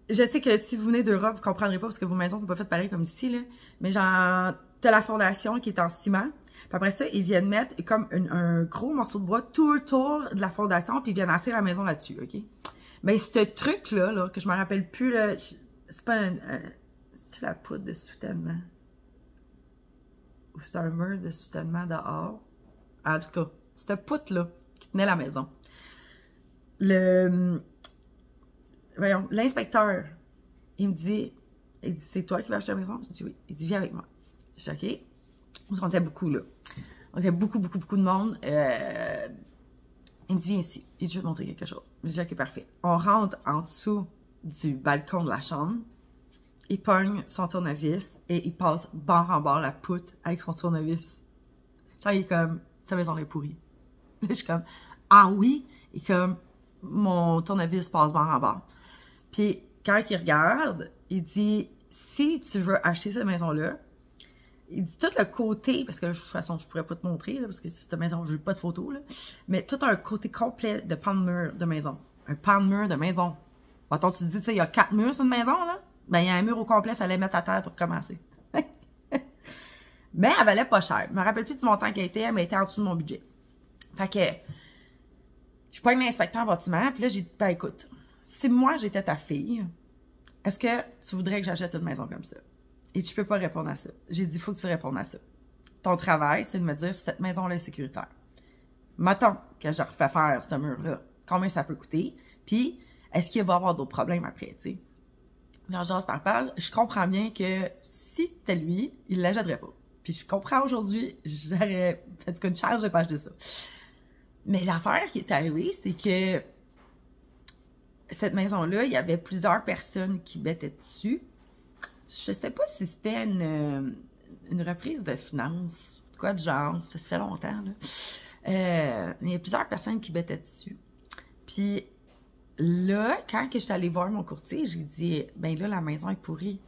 Je sais que si vous venez d'Europe, vous comprendrez pas parce que vos maisons sont pas faites pareil comme ici, là. Mais genre, t'as la fondation qui est en ciment. Puis après ça, ils viennent mettre comme un gros morceau de bois tout le tour de la fondation, puis ils viennent asseoir la maison là-dessus, OK? Ben, ce truc-là, là, que je me rappelle plus, là, c'est pas c'est la poutre de soutènement. Ou c'est un mur de soutènement dehors. En tout cas, cette poutre-là qui tenait la maison. Voyons, l'inspecteur, il me dit, c'est toi qui vas acheter la maison? Je dis oui. Il dit, viens avec moi. Je dis, OK. On était beaucoup, là. On était beaucoup de monde. Il me dit, viens ici. Il dit, je vais te montrer quelque chose. Je dis, OK, parfait. On rentre en dessous du balcon de la chambre. Il pogne son tournevis et il passe bord en bord la poutre avec son tournevis. Genre, il est comme, sa maison est pourrie. Je suis comme, ah oui? Et comme, mon tournevis passe bord en bord. Puis, quand il regarde, il dit, si tu veux acheter cette maison-là, il dit tout le côté, parce que de toute façon, je pourrais pas te montrer, là, parce que cette maison, je veux pas de photos, là, mais tout un côté complet de pan de mur de maison. Un pan de mur de maison. Attends, tu te dis, tu sais, il y a 4 murs sur une maison, là? Ben, il y a un mur au complet, il fallait mettre à terre pour commencer. Mais elle valait pas cher. Je me rappelle plus du montant qu'elle était, mais elle était en dessous de mon budget. Fait que, je pogne l'inspecteur en bâtiment, puis là, j'ai dit, ben écoute, si moi j'étais ta fille, est-ce que tu voudrais que j'achète une maison comme ça? Et tu peux pas répondre à ça. J'ai dit, il faut que tu répondes à ça. Ton travail, c'est de me dire si cette maison-là est sécuritaire. Mettons que je refais faire ce mur-là, combien ça peut coûter, puis est-ce qu'il va y avoir d'autres problèmes après, tu sais? Genre, j'ose par parle, je comprends bien que si c'était lui, il l'achèterait pas. Puis je comprends aujourd'hui, j'aurais fait une charge de page de ça. Mais l'affaire qui est arrivée, c'est que cette maison-là, il y avait plusieurs personnes qui mettaient dessus. Je sais pas si c'était une reprise de finances, quoi de genre, ça se fait longtemps, là. Il y a plusieurs personnes qui mettaient dessus. Puis là, quand je suis allée voir mon courtier, j'ai dit, ben là, la maison est pourrie.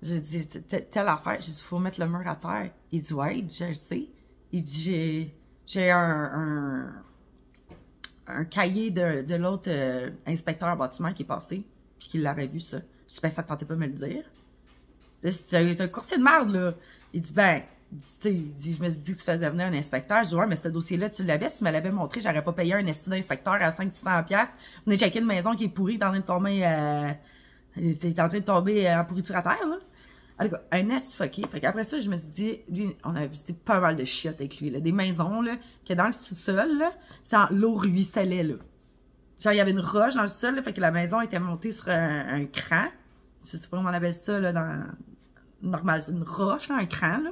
J'ai dit, telle affaire. J'ai dit, il faut mettre le mur à terre. Il dit, ouais, je le sais. Il dit, j'ai un cahier de l'autre inspecteur en bâtiment qui est passé, puis qu'il l'avait vu, ça. Je sais pas si ça tentait pas de me le dire. C'est un courtier de merde, là. Il dit, ben, je me suis dit que tu faisais venir un inspecteur. Je dis, ouais, mais ce dossier-là, tu l'avais. Si tu me l'avais montré, j'aurais pas payé un esti d'inspecteur à 500-600$. On est checké une maison qui est pourrie, t'es en train de tomber, en pourriture à terre, là. En tout cas, un esti fucké. Fait qu'après ça, je me suis dit, lui, on a visité pas mal de chiottes avec lui, là. Des maisons, là, que dans le sous-sol, là, l'eau ruisselait, là. Genre, il y avait une roche dans le sol, là, fait que la maison était montée sur un cran. Je sais pas comment on appelle ça, là, normal, c'est une roche, là, un cran, là.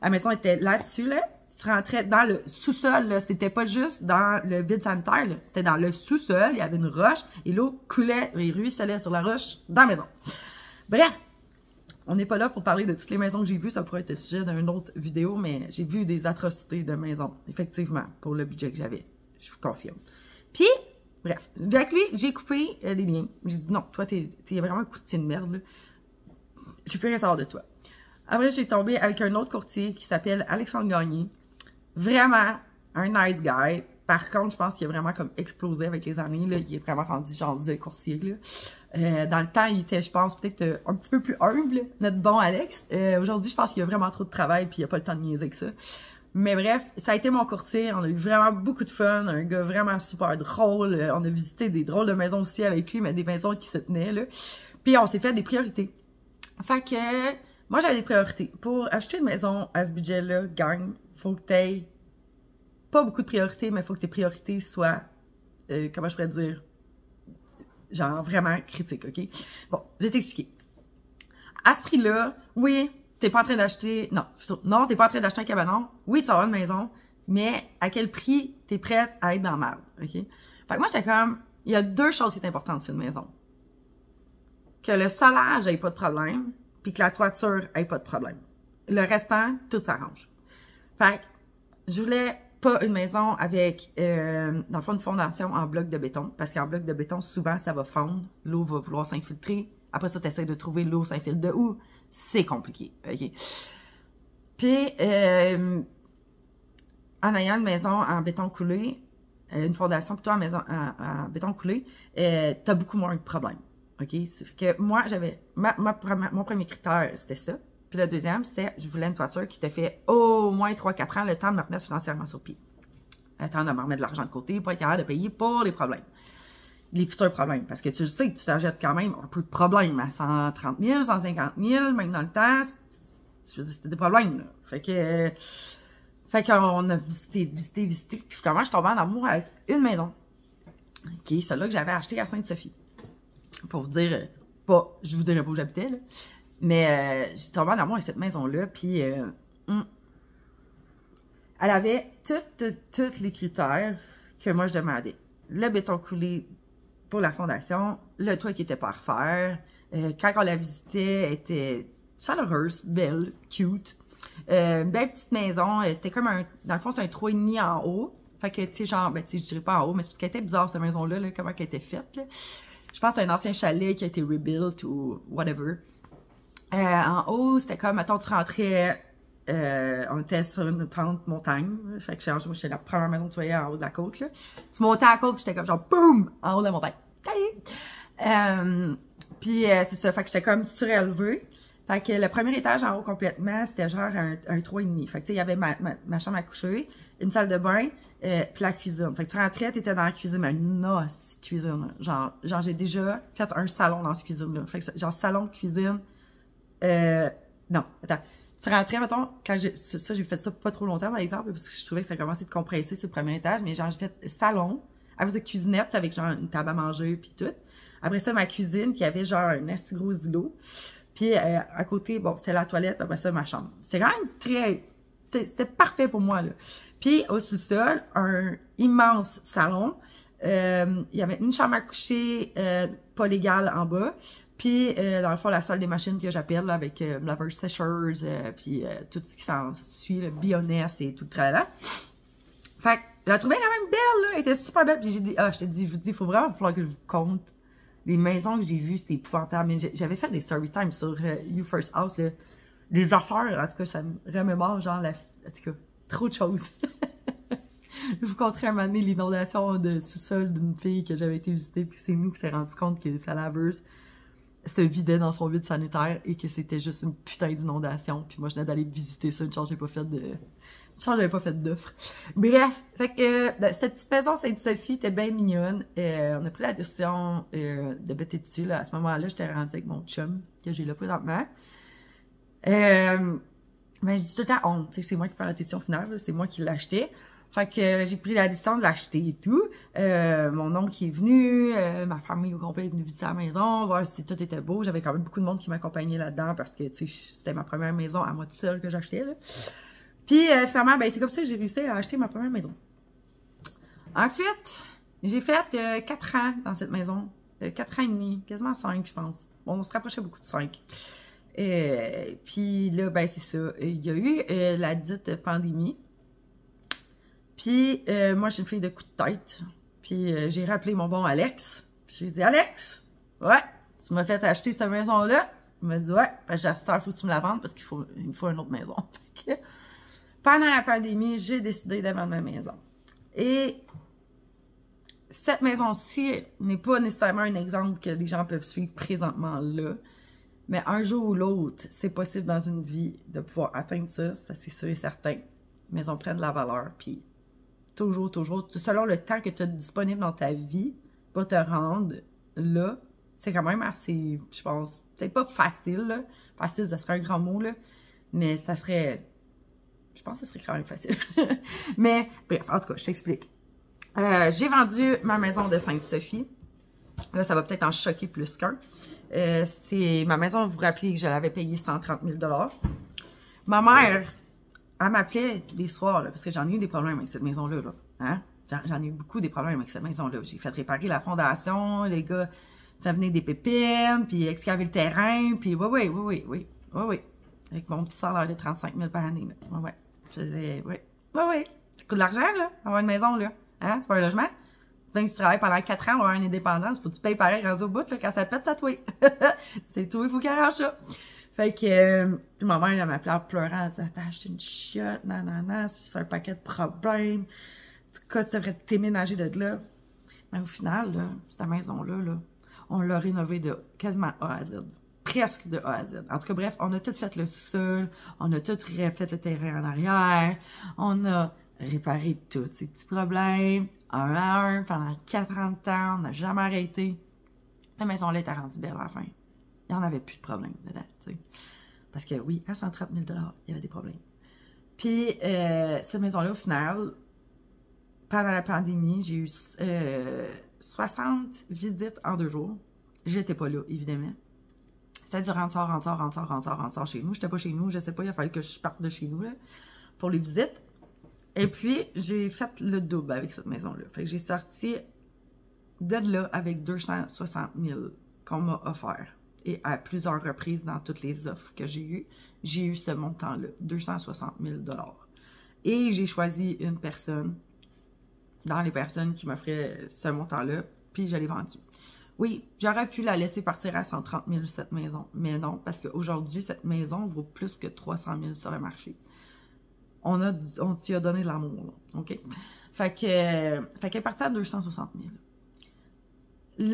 La maison était là-dessus, là. Tu rentrais dans le sous-sol, là. C'était pas juste dans le vide sanitaire, là. C'était dans le sous-sol, il y avait une roche, et l'eau coulait et ruisselait sur la roche dans la maison. Bref, on n'est pas là pour parler de toutes les maisons que j'ai vues, ça pourrait être le sujet d'une autre vidéo, mais j'ai vu des atrocités de maisons, effectivement, pour le budget que j'avais. Je vous confirme. Puis, bref, avec lui, j'ai coupé les liens. J'ai dit non, toi, t'es vraiment un courtier de merde, là. Je peux rien savoir de toi. Après, j'ai tombé avec un autre courtier qui s'appelle Alexandre Gagné. Vraiment un nice guy. Par contre, je pense qu'il a vraiment comme explosé avec les années, là. Il est vraiment rendu genre de courtier, là. Dans le temps, il était, je pense, peut-être un petit peu plus humble, notre bon Alex. Aujourd'hui, je pense qu'il y a vraiment trop de travail puis il a pas le temps de niaiser avec ça. Mais bref, ça a été mon courtier. On a eu vraiment beaucoup de fun. Un gars vraiment super drôle. On a visité des drôles de maisons aussi avec lui, mais des maisons qui se tenaient, là. Puis on s'est fait des priorités. Fait que, moi, j'avais des priorités. Pour acheter une maison à ce budget-là, gang, faut que t'aies pas beaucoup de priorités, mais faut que tes priorités soient, comment je pourrais dire, genre vraiment critiques, OK? Bon, je vais t'expliquer. À ce prix-là, oui, t'es pas en train d'acheter, non, t'es pas en train d'acheter un cabanon. Oui, tu vas avoir une maison, mais à quel prix t'es prête à être dans le mal, OK? Fait que moi, j'étais comme, il y a deux choses qui sont importantes sur une maison. Que le solage ait pas de problème, puis que la toiture ait pas de problème. Le restant, tout s'arrange. Fait que, je voulais pas une maison avec, dans le fond, une fondation en bloc de béton, parce qu'en bloc de béton, souvent, ça va fondre, l'eau va vouloir s'infiltrer. Après ça, tu essaies de trouver l'eau s'infiltre de où? C'est compliqué, OK? Puis, en ayant une maison en béton coulé, une fondation plutôt en béton coulé, t'as beaucoup moins de problèmes, OK? C'est que moi, j'avais, mon premier critère, c'était ça. Puis le deuxième, c'était, je voulais une toiture qui te fait au moins 3-4 ans le temps de me remettre financièrement sur pied. Le temps de me remettre de l'argent de côté pour être capable de payer pour les problèmes. Les futurs problèmes. Parce que tu sais que tu t'achètes quand même un peu de problèmes à 130 000, 150 000, même dans le temps. C'était des problèmes, là. Fait qu'on a visité. Puis finalement, je suis tombée en amour avec une maison. OK, celle-là que j'avais achetée à Sainte-Sophie. Pour vous dire, je vous dirais pas où j'habitais, là. Mais j'ai tombé en amour avec cette maison-là, puis elle avait tous les critères que moi je demandais. Le béton coulé pour la fondation, le toit qui était pas à refaire, quand on la visitait, elle était chaleureuse, belle, cute, une belle petite maison, c'était comme dans le fond c'était un 3,5 en haut, fait que tu sais genre, ben tu sais je dirais pas en haut, mais c'est qu'elle était bizarre cette maison-là, là, comment elle était faite, là. Je pense que c'est un ancien chalet qui a été rebuilt ou whatever. En haut, c'était comme, mettons, tu rentrais, on était sur une pente montagne, fait que j'étais la première maison que tu voyais en haut de la côte, là. Tu montais à la côte, puis j'étais comme genre, boum, en haut de la montagne. Salut! Puis c'est ça, fait que j'étais comme surélevée. Fait que le premier étage en haut complètement, c'était genre un 3,5. Fait que tu sais, il y avait ma chambre à coucher, une salle de bain, puis la cuisine. Fait que tu rentrais, t'étais dans la cuisine, mais une hostie de cuisine. Genre j'ai déjà fait un salon dans cette cuisine-là. Fait que genre salon, cuisine, non, attends. Tu rentrais, mettons, j'ai fait ça pas trop longtemps, par exemple, parce que je trouvais que ça commençait de compresser sur le premier étage, mais genre, j'ai fait salon, avec une cuisinette, avec genre une table à manger, puis tout. Après ça, ma cuisine, qui avait genre un assez gros îlot. Puis à côté, bon, c'était la toilette, puis après ça, ma chambre. C'était quand même c'était parfait pour moi, là. Puis au sous-sol, un immense salon. Il y avait une chambre à coucher, pas légale en bas. Puis, dans le fond, la salle des machines que j'appelle, là, avec laveur sécheuse, puis tout ce qui s'en suit, le Bioness et tout le tralala. Fait que, je la trouvais quand même belle, là. Elle était super belle. Puis je vous dis, il faut vraiment falloir que je vous compte les maisons que j'ai vues, c'était épouvantable. Mais j'avais fait des story time sur You First House, là. Les affaires, en tout cas, ça me remémore, genre, en tout cas, trop de choses. Je vous conterai un moment donné l'inondation de sous-sol d'une fille que j'avais été visiter, puis c'est nous qui s'est rendu compte que sa laveuse se vidait dans son vide sanitaire et que c'était juste une putain d'inondation. Puis moi, je venais d'aller visiter ça, une chance, j'avais pas fait d'offre. Bref, fait que cette petite maison Sainte-Sophie était bien mignonne. On a pris la décision de bêter dessus. Là. À ce moment-là, j'étais rendue avec mon chum, que j'ai là présentement. Mais je dis tout le temps honte, c'est moi qui prends la décision finale, c'est moi qui l'ai acheté. Fait que j'ai pris la décision de l'acheter et tout. Mon oncle qui est venu, ma famille au complet est venue visiter la maison, voir si tout était beau. J'avais quand même beaucoup de monde qui m'accompagnait là-dedans parce que c'était ma première maison à moi toute seule que j'achetais. Puis finalement, ben, c'est comme ça que j'ai réussi à acheter ma première maison. Ensuite, j'ai fait 4 ans dans cette maison. 4 ans et demi, quasiment 5, je pense. Bon, on se rapprochait beaucoup de 5. Puis là, ben c'est ça. Il y a eu la dite pandémie. Puis moi, je suis une fille de coup de tête. Puis j'ai rappelé mon bon Alex. Puis j'ai dit, Alex, ouais, tu m'as fait acheter cette maison-là. Il m'a dit, ouais, ben, j'ai acheté, il faut que tu me la vendes parce qu'il me faut une autre maison. Pendant la pandémie, j'ai décidé de vendre ma maison. Et cette maison-ci n'est pas nécessairement un exemple que les gens peuvent suivre présentement là. Mais un jour ou l'autre, c'est possible dans une vie de pouvoir atteindre ça, c'est sûr et certain. Mais on prend de la valeur, puis toujours, selon le temps que tu as disponible dans ta vie, pour te rendre là, c'est quand même assez, je pense, peut-être pas facile, là. Facile, ça serait un grand mot, là, mais ça serait, je pense que ce serait quand même facile. Mais, bref, en tout cas, je t'explique. J'ai vendu ma maison de Sainte-Sophie. Là, ça va peut-être en choquer plus qu'un. C'est ma maison, vous vous rappelez que je l'avais payée 130 000 $. Ma mère, elle m'appelait les soirs, là, parce que j'en ai eu des problèmes avec cette maison-là. Là, hein? J'en ai eu beaucoup des problèmes avec cette maison-là. J'ai fait réparer la fondation, les gars fait venir des pépines, puis excaver le terrain, puis oui. Avec mon petit salaire de 35 000 par année. Là. Ouais. Je faisais, oui. Ça coûte de l'argent, là, avoir une maison, là. Hein? C'est pas un logement. Quand tu travailles pendant 4 ans pour avoir une indépendance, faut que tu payes pareil rendu au bout, là, quand ça pète, ça toi. C'est toi, il faut qu'il arrange ça. Fait que, puis ma mère, elle m'appelait en pleurant, elle disait, t'as acheté une chiotte, nanana, c'est un paquet de problèmes. En tout cas, tu devrais te déménager de là. Mais au final, là, cette maison-là, là, on l'a rénovée de quasiment A à Z. Presque de A à Z. En tout cas, bref, on a tout fait le sous-sol, on a tout refait le terrain en arrière, on a réparé tous ces petits problèmes, un à un, pendant 4 ans de temps, on n'a jamais arrêté. La maison-là était rendue belle à la fin. Il n'y en avait plus de problème dedans, tu sais. Parce que oui, à 130 000 $, il y avait des problèmes. Puis, cette maison-là, au final, pendant la pandémie, j'ai eu 60 visites en 2 jours. J'étais pas là, évidemment. C'était du rentre-sort chez nous. J'étais pas chez nous, je sais pas, il a fallu que je parte de chez nous, là, pour les visites. Et puis, j'ai fait le double avec cette maison-là. Fait que j'ai sorti de là avec 260 000 qu'on m'a offert. Et à plusieurs reprises, dans toutes les offres que j'ai eu ce montant-là, 260 000 $. Et j'ai choisi une personne, dans les personnes qui m'offraient ce montant-là, puis je l'ai vendue. Oui, j'aurais pu la laisser partir à 130 000 cette maison, mais non, parce qu'aujourd'hui, cette maison vaut plus que 300 000 sur le marché. On t'y a donné de l'amour, là, OK? Fait qu'elle est partie à 260 000.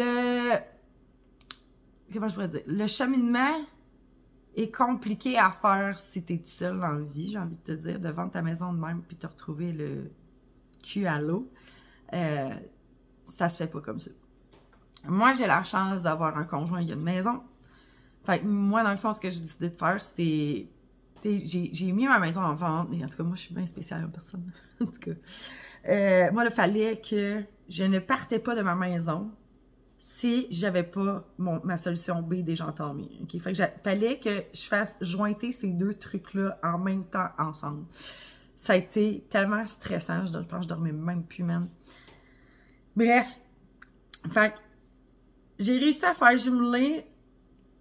Comment je pourrais dire? Le cheminement est compliqué à faire si t'es tout seul dans la vie, j'ai envie de te dire, de vendre ta maison de même puis te retrouver le cul à l'eau. Ça se fait pas comme ça. Moi, j'ai la chance d'avoir un conjoint qui a une maison. Fait que moi, dans le fond, ce que j'ai décidé de faire, c'était... J'ai mis ma maison en vente, mais en tout cas, moi, je suis bien spéciale en personne. En tout cas. Moi, il fallait que je ne partais pas de ma maison si j'avais pas ma solution B déjà entamée. Okay? Fait que fallait que je fasse jointer ces 2 trucs-là en même temps ensemble. Ça a été tellement stressant, je pense que je dormais même plus, même. Bref. Fait que j'ai réussi à faire jumeler.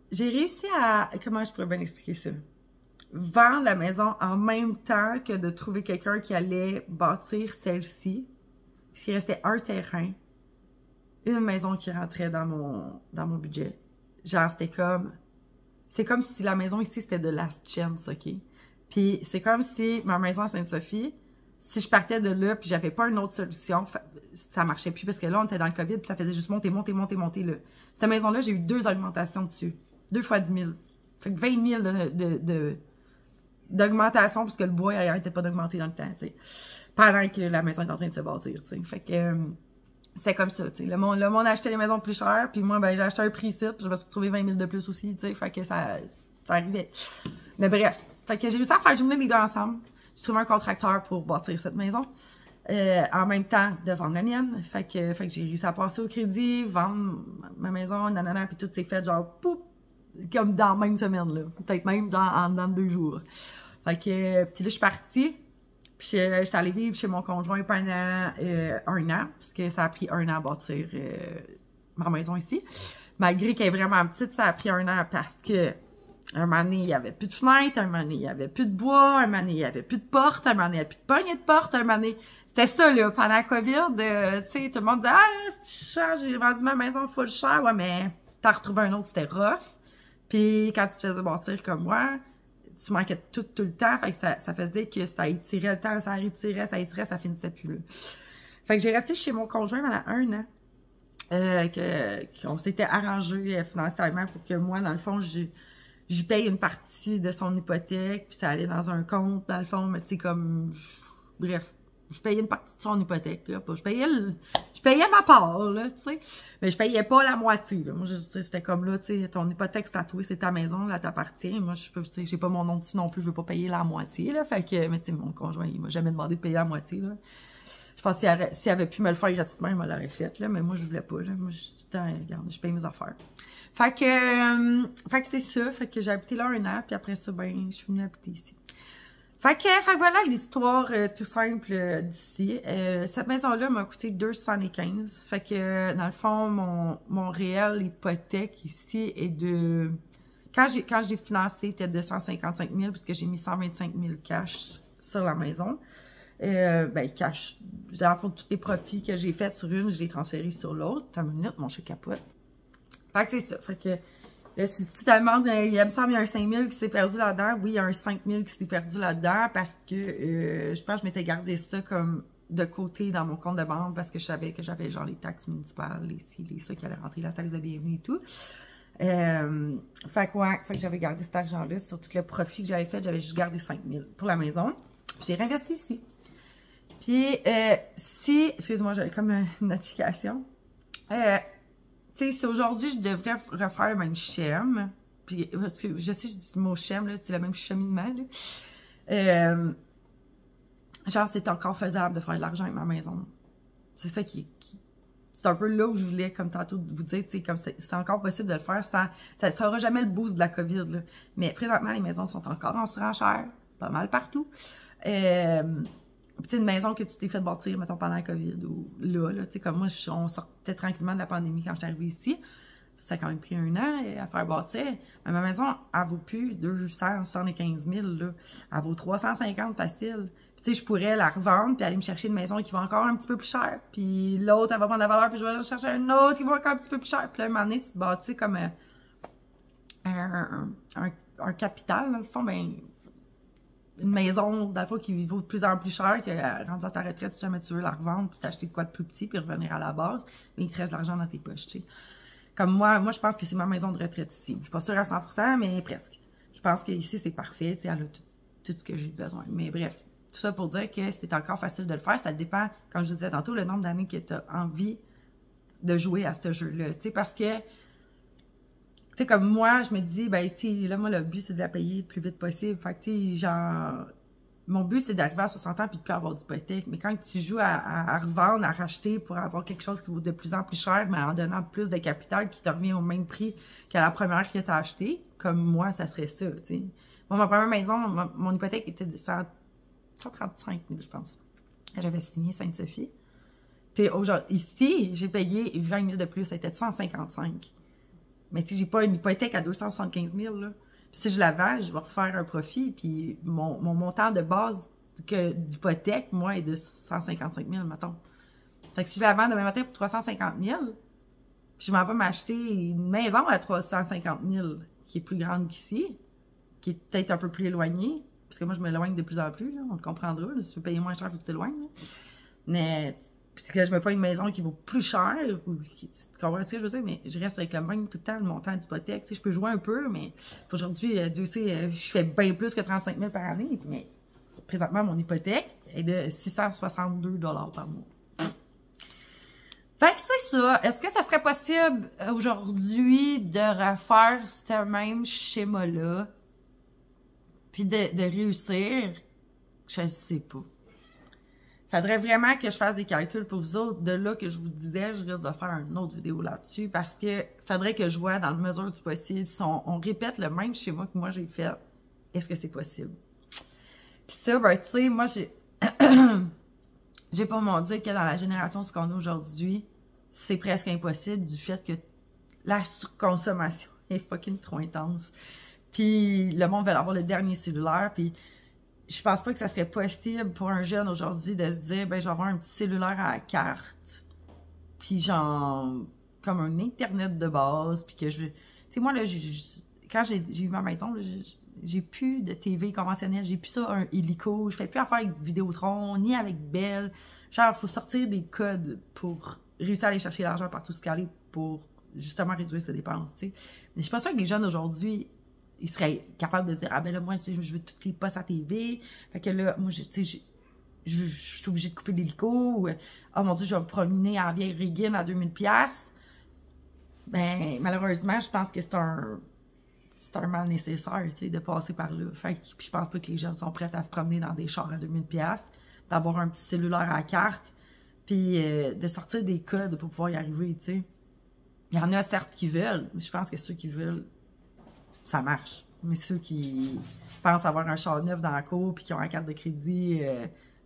J'ai réussi à... Comment je pourrais bien expliquer ça? Vendre la maison en même temps que de trouver quelqu'un qui allait bâtir celle-ci. S'il restait un terrain, une maison qui rentrait dans mon budget. Genre, c'était comme... C'est comme si la maison ici, c'était de last chance, OK? Puis c'est comme si ma maison à Sainte-Sophie, si je partais de là, puis j'avais pas une autre solution, ça marchait plus, parce que là, on était dans le COVID, puis ça faisait juste monter, là. Cette maison-là, j'ai eu 2 augmentations dessus. 2 fois 10 000. Fait que 20 000 d'augmentation, parce que le bois, il arrêtait pas d'augmenter dans le temps, tu sais. Pendant que la maison est en train de se bâtir, tu sais. Fait que c'est comme ça, tu sais. Le monde achetait les maisons plus chères, puis moi, ben, j'ai acheté un prix site, puis je me suis retrouvé 20 000 de plus aussi, tu sais. Fait que ça arrivait. Mais bref. Fait que j'ai réussi à faire jumeler les deux ensemble. J'ai trouvé un contracteur pour bâtir cette maison. En même temps de vendre la mienne. Fait que j'ai réussi à passer au crédit, vendre ma maison, nanana, puis tout s'est fait genre, poup, comme dans la même semaine, là. Peut-être même dans 2 jours. Fait que, puis là, je suis partie. Puis j'étais allée vivre chez mon conjoint pendant 1 an, parce que ça a pris 1 an à bâtir ma maison ici. Malgré qu'elle est vraiment petite, ça a pris 1 an parce que un moment donné, il n'y avait plus de fenêtres, un moment donné, il n'y avait plus de bois, un moment donné, il n'y avait plus de porte, un moment donné, il n'y avait plus de poignée de porte, un moment donné. C'était ça, là, pendant la COVID, tu sais, tout le monde disait « Ah, c'est cher, j'ai vendu ma maison full cher. » Ouais, mais t'as retrouvé un autre, c'était rough. Puis quand tu te faisais bâtir comme moi, tu manquais de tout le temps. Fait que ça faisait que ça étirait le temps, ça étirait, ça finissait plus, là. Fait que j'ai resté chez mon conjoint pendant 1 an. Qu'on s'était arrangé financièrement pour que moi, dans le fond, j'y paye une partie de son hypothèque, puis ça allait dans un compte, dans le fond, mais tu sais, comme... Bref, je payais une partie de son hypothèque, là. Je payais ma part, là, tu sais. Mais je payais pas la moitié, là. Moi, j'étais comme là, tu sais, ton hypothèque, c'est tatoué, c'est ta maison, là, t'appartient. Moi, j'ai pas mon nom dessus non plus, je veux pas payer la moitié, là. Fait que, mais tu sais, mon conjoint, il m'a jamais demandé de payer la moitié, là. Je pense que s'il avait pu me le faire gratuitement, il me l'aurait fait, là. Mais moi, je voulais pas, là. Moi, je suis tout le temps, regarde, je paye mes affaires. Fait que c'est ça. Fait que j'ai habité là 1 an, puis après ça, ben, je suis venue habiter ici. Fait que voilà l'histoire tout simple d'ici. Cette maison-là m'a coûté 2,75. Fait que, dans le fond, mon réel hypothèque ici est de... Quand j'ai financé, c'était de 155 000, puisque j'ai mis 125 000 cash sur la maison. Ben, cash. Dans le fond, tous les profits que j'ai faits sur une, je les ai transférés sur l'autre. T'as une minute, mon chèque capote. Fait que c'est ça. Fait que là, si tu te demandes, il me semble qu'il y a un 5 000 qui s'est perdu là-dedans. Oui, il y a un 5 000 qui s'est perdu là-dedans parce que je pense que je m'étais gardé ça comme de côté dans mon compte de banque parce que je savais que j'avais genre les taxes municipales, les ci, les ça qui allaient rentrer, la taxe de bienvenue et tout. Fait que j'avais gardé cet argent-là sur tout le profit que j'avais fait. J'avais juste gardé 5 000 pour la maison. Puis j'ai réinvesti ici. Puis excuse-moi, j'avais comme une notification. Tu sais, si aujourd'hui, je devrais refaire le même schème, puis parce que je sais, je dis le mot schème, là, c'est le même cheminement, là. Genre, c'est encore faisable de faire de l'argent avec ma maison. C'est ça c'est un peu là où je voulais, comme tantôt, vous dire, tu sais, comme c'est encore possible de le faire. Ça aura jamais le boost de la COVID, là. Mais présentement, les maisons sont encore en surenchère, pas mal partout. Une maison que tu t'es fait bâtir, mettons, pendant la COVID ou là, tu sais, comme moi, on sortait tranquillement de la pandémie quand je suis arrivée ici. Ça a quand même pris 1 an à faire bâtir. Mais ma maison, elle vaut plus 275 000, là. Elle vaut 350 facile. Puis, tu sais, je pourrais la revendre puis aller me chercher une maison qui va encore un petit peu plus cher. Puis l'autre, elle va prendre la valeur puis je vais aller chercher une autre qui va encore un petit peu plus cher. Puis là, à un moment donné, tu te bâtis comme un capital, dans le fond, ben... Une maison, dans le fond, qui vaut de plus en plus cher, que rendu à ta retraite, si jamais tu veux la revendre, puis t'acheter de quoi de plus petit, puis revenir à la base, mais il te reste de l'argent dans tes poches, tu sais. Comme moi, je pense que c'est ma maison de retraite ici. Je suis pas sûre à 100%, mais presque. Je pense qu'ici, c'est parfait, tu sais, elle a tout ce que j'ai besoin. Mais bref, tout ça pour dire que c'est encore facile de le faire. Ça dépend, comme je disais tantôt, le nombre d'années que tu as envie de jouer à ce jeu-là. Tu sais, parce que tu sais, comme moi, je me dis, ben, tu sais, là, moi, le but, c'est de la payer le plus vite possible. Fait que, tu sais, genre, mon but, c'est d'arriver à 60 ans puis de plus avoir d'hypothèque. Mais quand tu joues à revendre, à racheter pour avoir quelque chose qui vaut de plus en plus cher, mais en donnant plus de capital qui te revient au même prix que la première que tu as achetée, comme moi, ça serait ça, tu sais. Moi, ma première maison, mon hypothèque était de 135 000, je pense. J'avais signé Sainte-Sophie. Puis, ici, j'ai payé 20 000 de plus. Ça était de 155. Mais tu sais, j'ai pas une hypothèque à 275 000, là. Puis si je la vends, je vais refaire un profit. Puis mon montant de base d'hypothèque, moi, est de 155 000, mettons. Fait que si je la vends demain matin pour 350 000, puis je m'en vais m'acheter une maison à 350 000, qui est plus grande qu'ici, qui est peut-être un peu plus éloignée, parce que moi, je m'éloigne de plus en plus, là, on le comprendra, là, si tu veux payer moins cher, il faut que tu t'éloignes. Mais, parce que je mets pas une maison qui vaut plus cher, ou tu comprends ce que je veux dire, mais je reste avec le même tout le temps, le montant d'hypothèque. Tu sais, je peux jouer un peu, mais aujourd'hui, Dieu sait, je fais bien plus que 35 000 par année, mais présentement, mon hypothèque est de 662 $ par mois. Fait que c'est ça. Est-ce que ça serait possible aujourd'hui de refaire ce même schéma-là, puis de réussir? Je ne sais pas. Faudrait vraiment que je fasse des calculs pour vous autres. De là que je vous disais, je risque de faire une autre vidéo là-dessus parce que faudrait que je vois dans la mesure du possible si on répète le même schéma que moi j'ai fait. Est-ce que c'est possible? Puis ça, ben, tu sais, moi j'ai pas mon dire que dans la génération ce qu'on a aujourd'hui, c'est presque impossible du fait que la surconsommation est fucking trop intense. Puis le monde va avoir le dernier cellulaire, puis je pense pas que ça serait possible pour un jeune aujourd'hui de se dire, ben, je vais avoir un petit cellulaire à la carte, puis genre, comme un Internet de base, puis que je... Tu sais, moi, là, quand j'ai eu ma maison, j'ai plus de TV conventionnelle, j'ai plus ça, un hélico, je fais plus affaire avec Vidéotron, ni avec Bell. Genre, il faut sortir des codes pour réussir à aller chercher l'argent partout ce qu'il y a pour justement réduire ses dépenses, tu sais. Mais je pense pas que les jeunes aujourd'hui, ils seraient capables de se dire, ah ben là, moi, je veux toutes les postes à TV. Fait que là, moi, tu sais, je suis obligée de couper l'hélico. Ou, oh mon Dieu, je vais me promener à la vieille Régine à 2000$. Ben, malheureusement, je pense que c'est un mal nécessaire, tu sais, de passer par là. Fait que je pense pas que les jeunes sont prêts à se promener dans des chars à 2000$, d'avoir un petit cellulaire à la carte, puis de sortir des codes pour pouvoir y arriver, tu sais. Il y en a certes qui veulent, mais je pense que ceux qui veulent, ça marche. Mais ceux qui pensent avoir un char neuf dans la cour puis qui ont la carte de crédit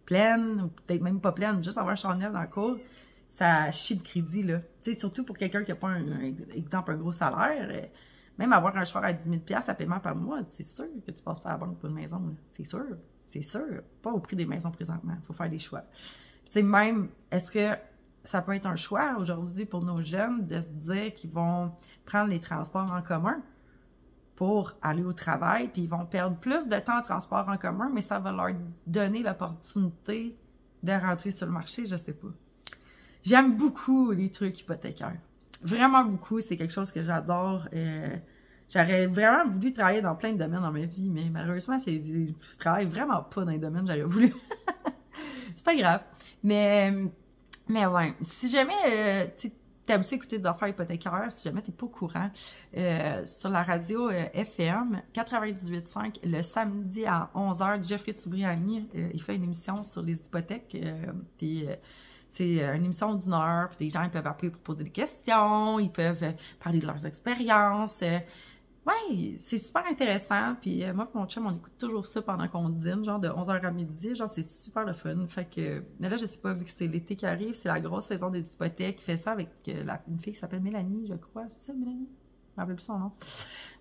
pleine, ou peut-être même pas pleine, juste avoir un char neuf dans la cour, ça chie le crédit, là. Tu sais, surtout pour quelqu'un qui n'a pas, exemple, un gros salaire, même avoir un char à 10 000$ à paiement par mois, c'est sûr que tu passes pas à la banque pour une maison, là. C'est sûr. C'est sûr. Pas au prix des maisons présentement. Il faut faire des choix. Tu sais, même, est-ce que ça peut être un choix aujourd'hui pour nos jeunes de se dire qu'ils vont prendre les transports en commun pour aller au travail, puis ils vont perdre plus de temps en transport en commun, mais ça va leur donner l'opportunité de rentrer sur le marché, je sais pas. J'aime beaucoup les trucs hypothécaires. Vraiment beaucoup, c'est quelque chose que j'adore. J'aurais vraiment voulu travailler dans plein de domaines dans ma vie, mais malheureusement, je travaille vraiment pas dans les domaines que j'aurais voulu. C'est pas grave. Mais ouais, si jamais t'aimes aussi écouter des affaires hypothécaires, si jamais t'es pas au courant, sur la radio FM 98.5, le samedi à 11h, Jeffrey Soubriani, il fait une émission sur les hypothèques, c'est une émission d'1 heure, puis des gens ils peuvent appeler pour poser des questions, ils peuvent parler de leurs expériences. Ouais, c'est super intéressant. Puis moi et mon chum, on écoute toujours ça pendant qu'on dîne, genre de 11h à midi. Genre, c'est super le fun. Fait que, mais là, je sais pas, vu que c'est l'été qui arrive, c'est la grosse saison des hypothèques. Il fait ça avec une fille qui s'appelle Mélanie, je crois. C'est ça, Mélanie? Je me rappelle plus son nom.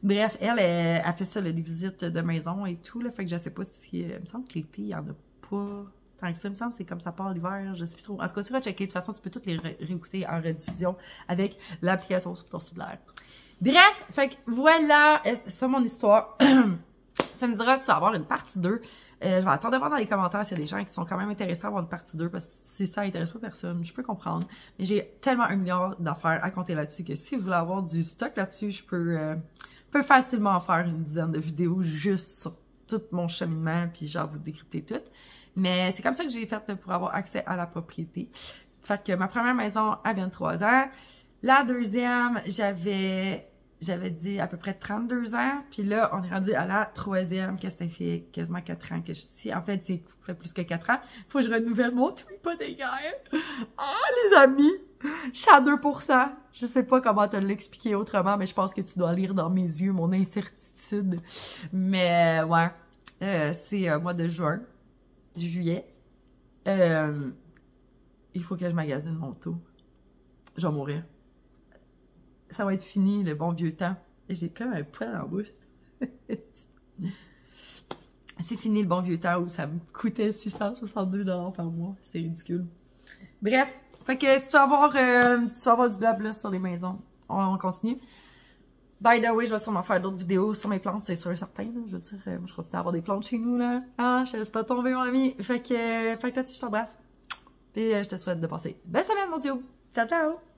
Bref, elle fait ça, là, les visites de maison et tout. Là, fait que je sais pas si... il me semble que l'été, il y en a pas... Tant que ça, il me semble c'est comme ça part l'hiver, je sais plus trop. En tout cas, tu vas checker. De toute façon, tu peux toutes les réécouter en rediffusion avec l'application sur ton cellulaire. Bref, fait que voilà, c'est ça mon histoire. Tu me diras si ça va avoir une partie 2. Je vais attendre de voir dans les commentaires s'il y a des gens qui sont quand même intéressés à avoir une partie 2 parce que si ça intéresse pas personne, je peux comprendre. Mais j'ai tellement 1 milliard d'affaires à compter là-dessus que si vous voulez avoir du stock là-dessus, je peux facilement faire une dizaine de vidéos juste sur tout mon cheminement puis genre vous décrypter tout. Mais c'est comme ça que j'ai fait pour avoir accès à la propriété. Fait que ma première maison a 23 ans. La deuxième, j'avais dit à peu près 32 ans. Puis là, on est rendu à la troisième, que ça fait quasiment 4 ans que je suis ici. En fait, ça fait plus que 4 ans. Faut que je renouvelle mon tout hypothécaire. Ah, les amis! Je suis à 2%. Je sais pas comment te l'expliquer autrement, mais je pense que tu dois lire dans mes yeux mon incertitude. Mais ouais, c'est mois de juillet. Il faut que je magasine mon tout. Je vais mourir. Ça va être fini, le bon vieux temps. J'ai comme un poil en bouche. C'est fini le bon vieux temps où ça me coûtait 662 $ par mois. C'est ridicule. Bref, fait que si tu vas avoir du blabla sur les maisons, on continue. By the way, je vais sûrement faire d'autres vidéos sur mes plantes, c'est sûr et certain. Là. Je veux dire, moi, je continue à avoir des plantes chez nous, là. Ah, je laisse pas tomber, mon ami. Fait que là-dessus, je t'embrasse. Puis je te souhaite de passer une belle semaine, mon Dieu. Ciao, ciao!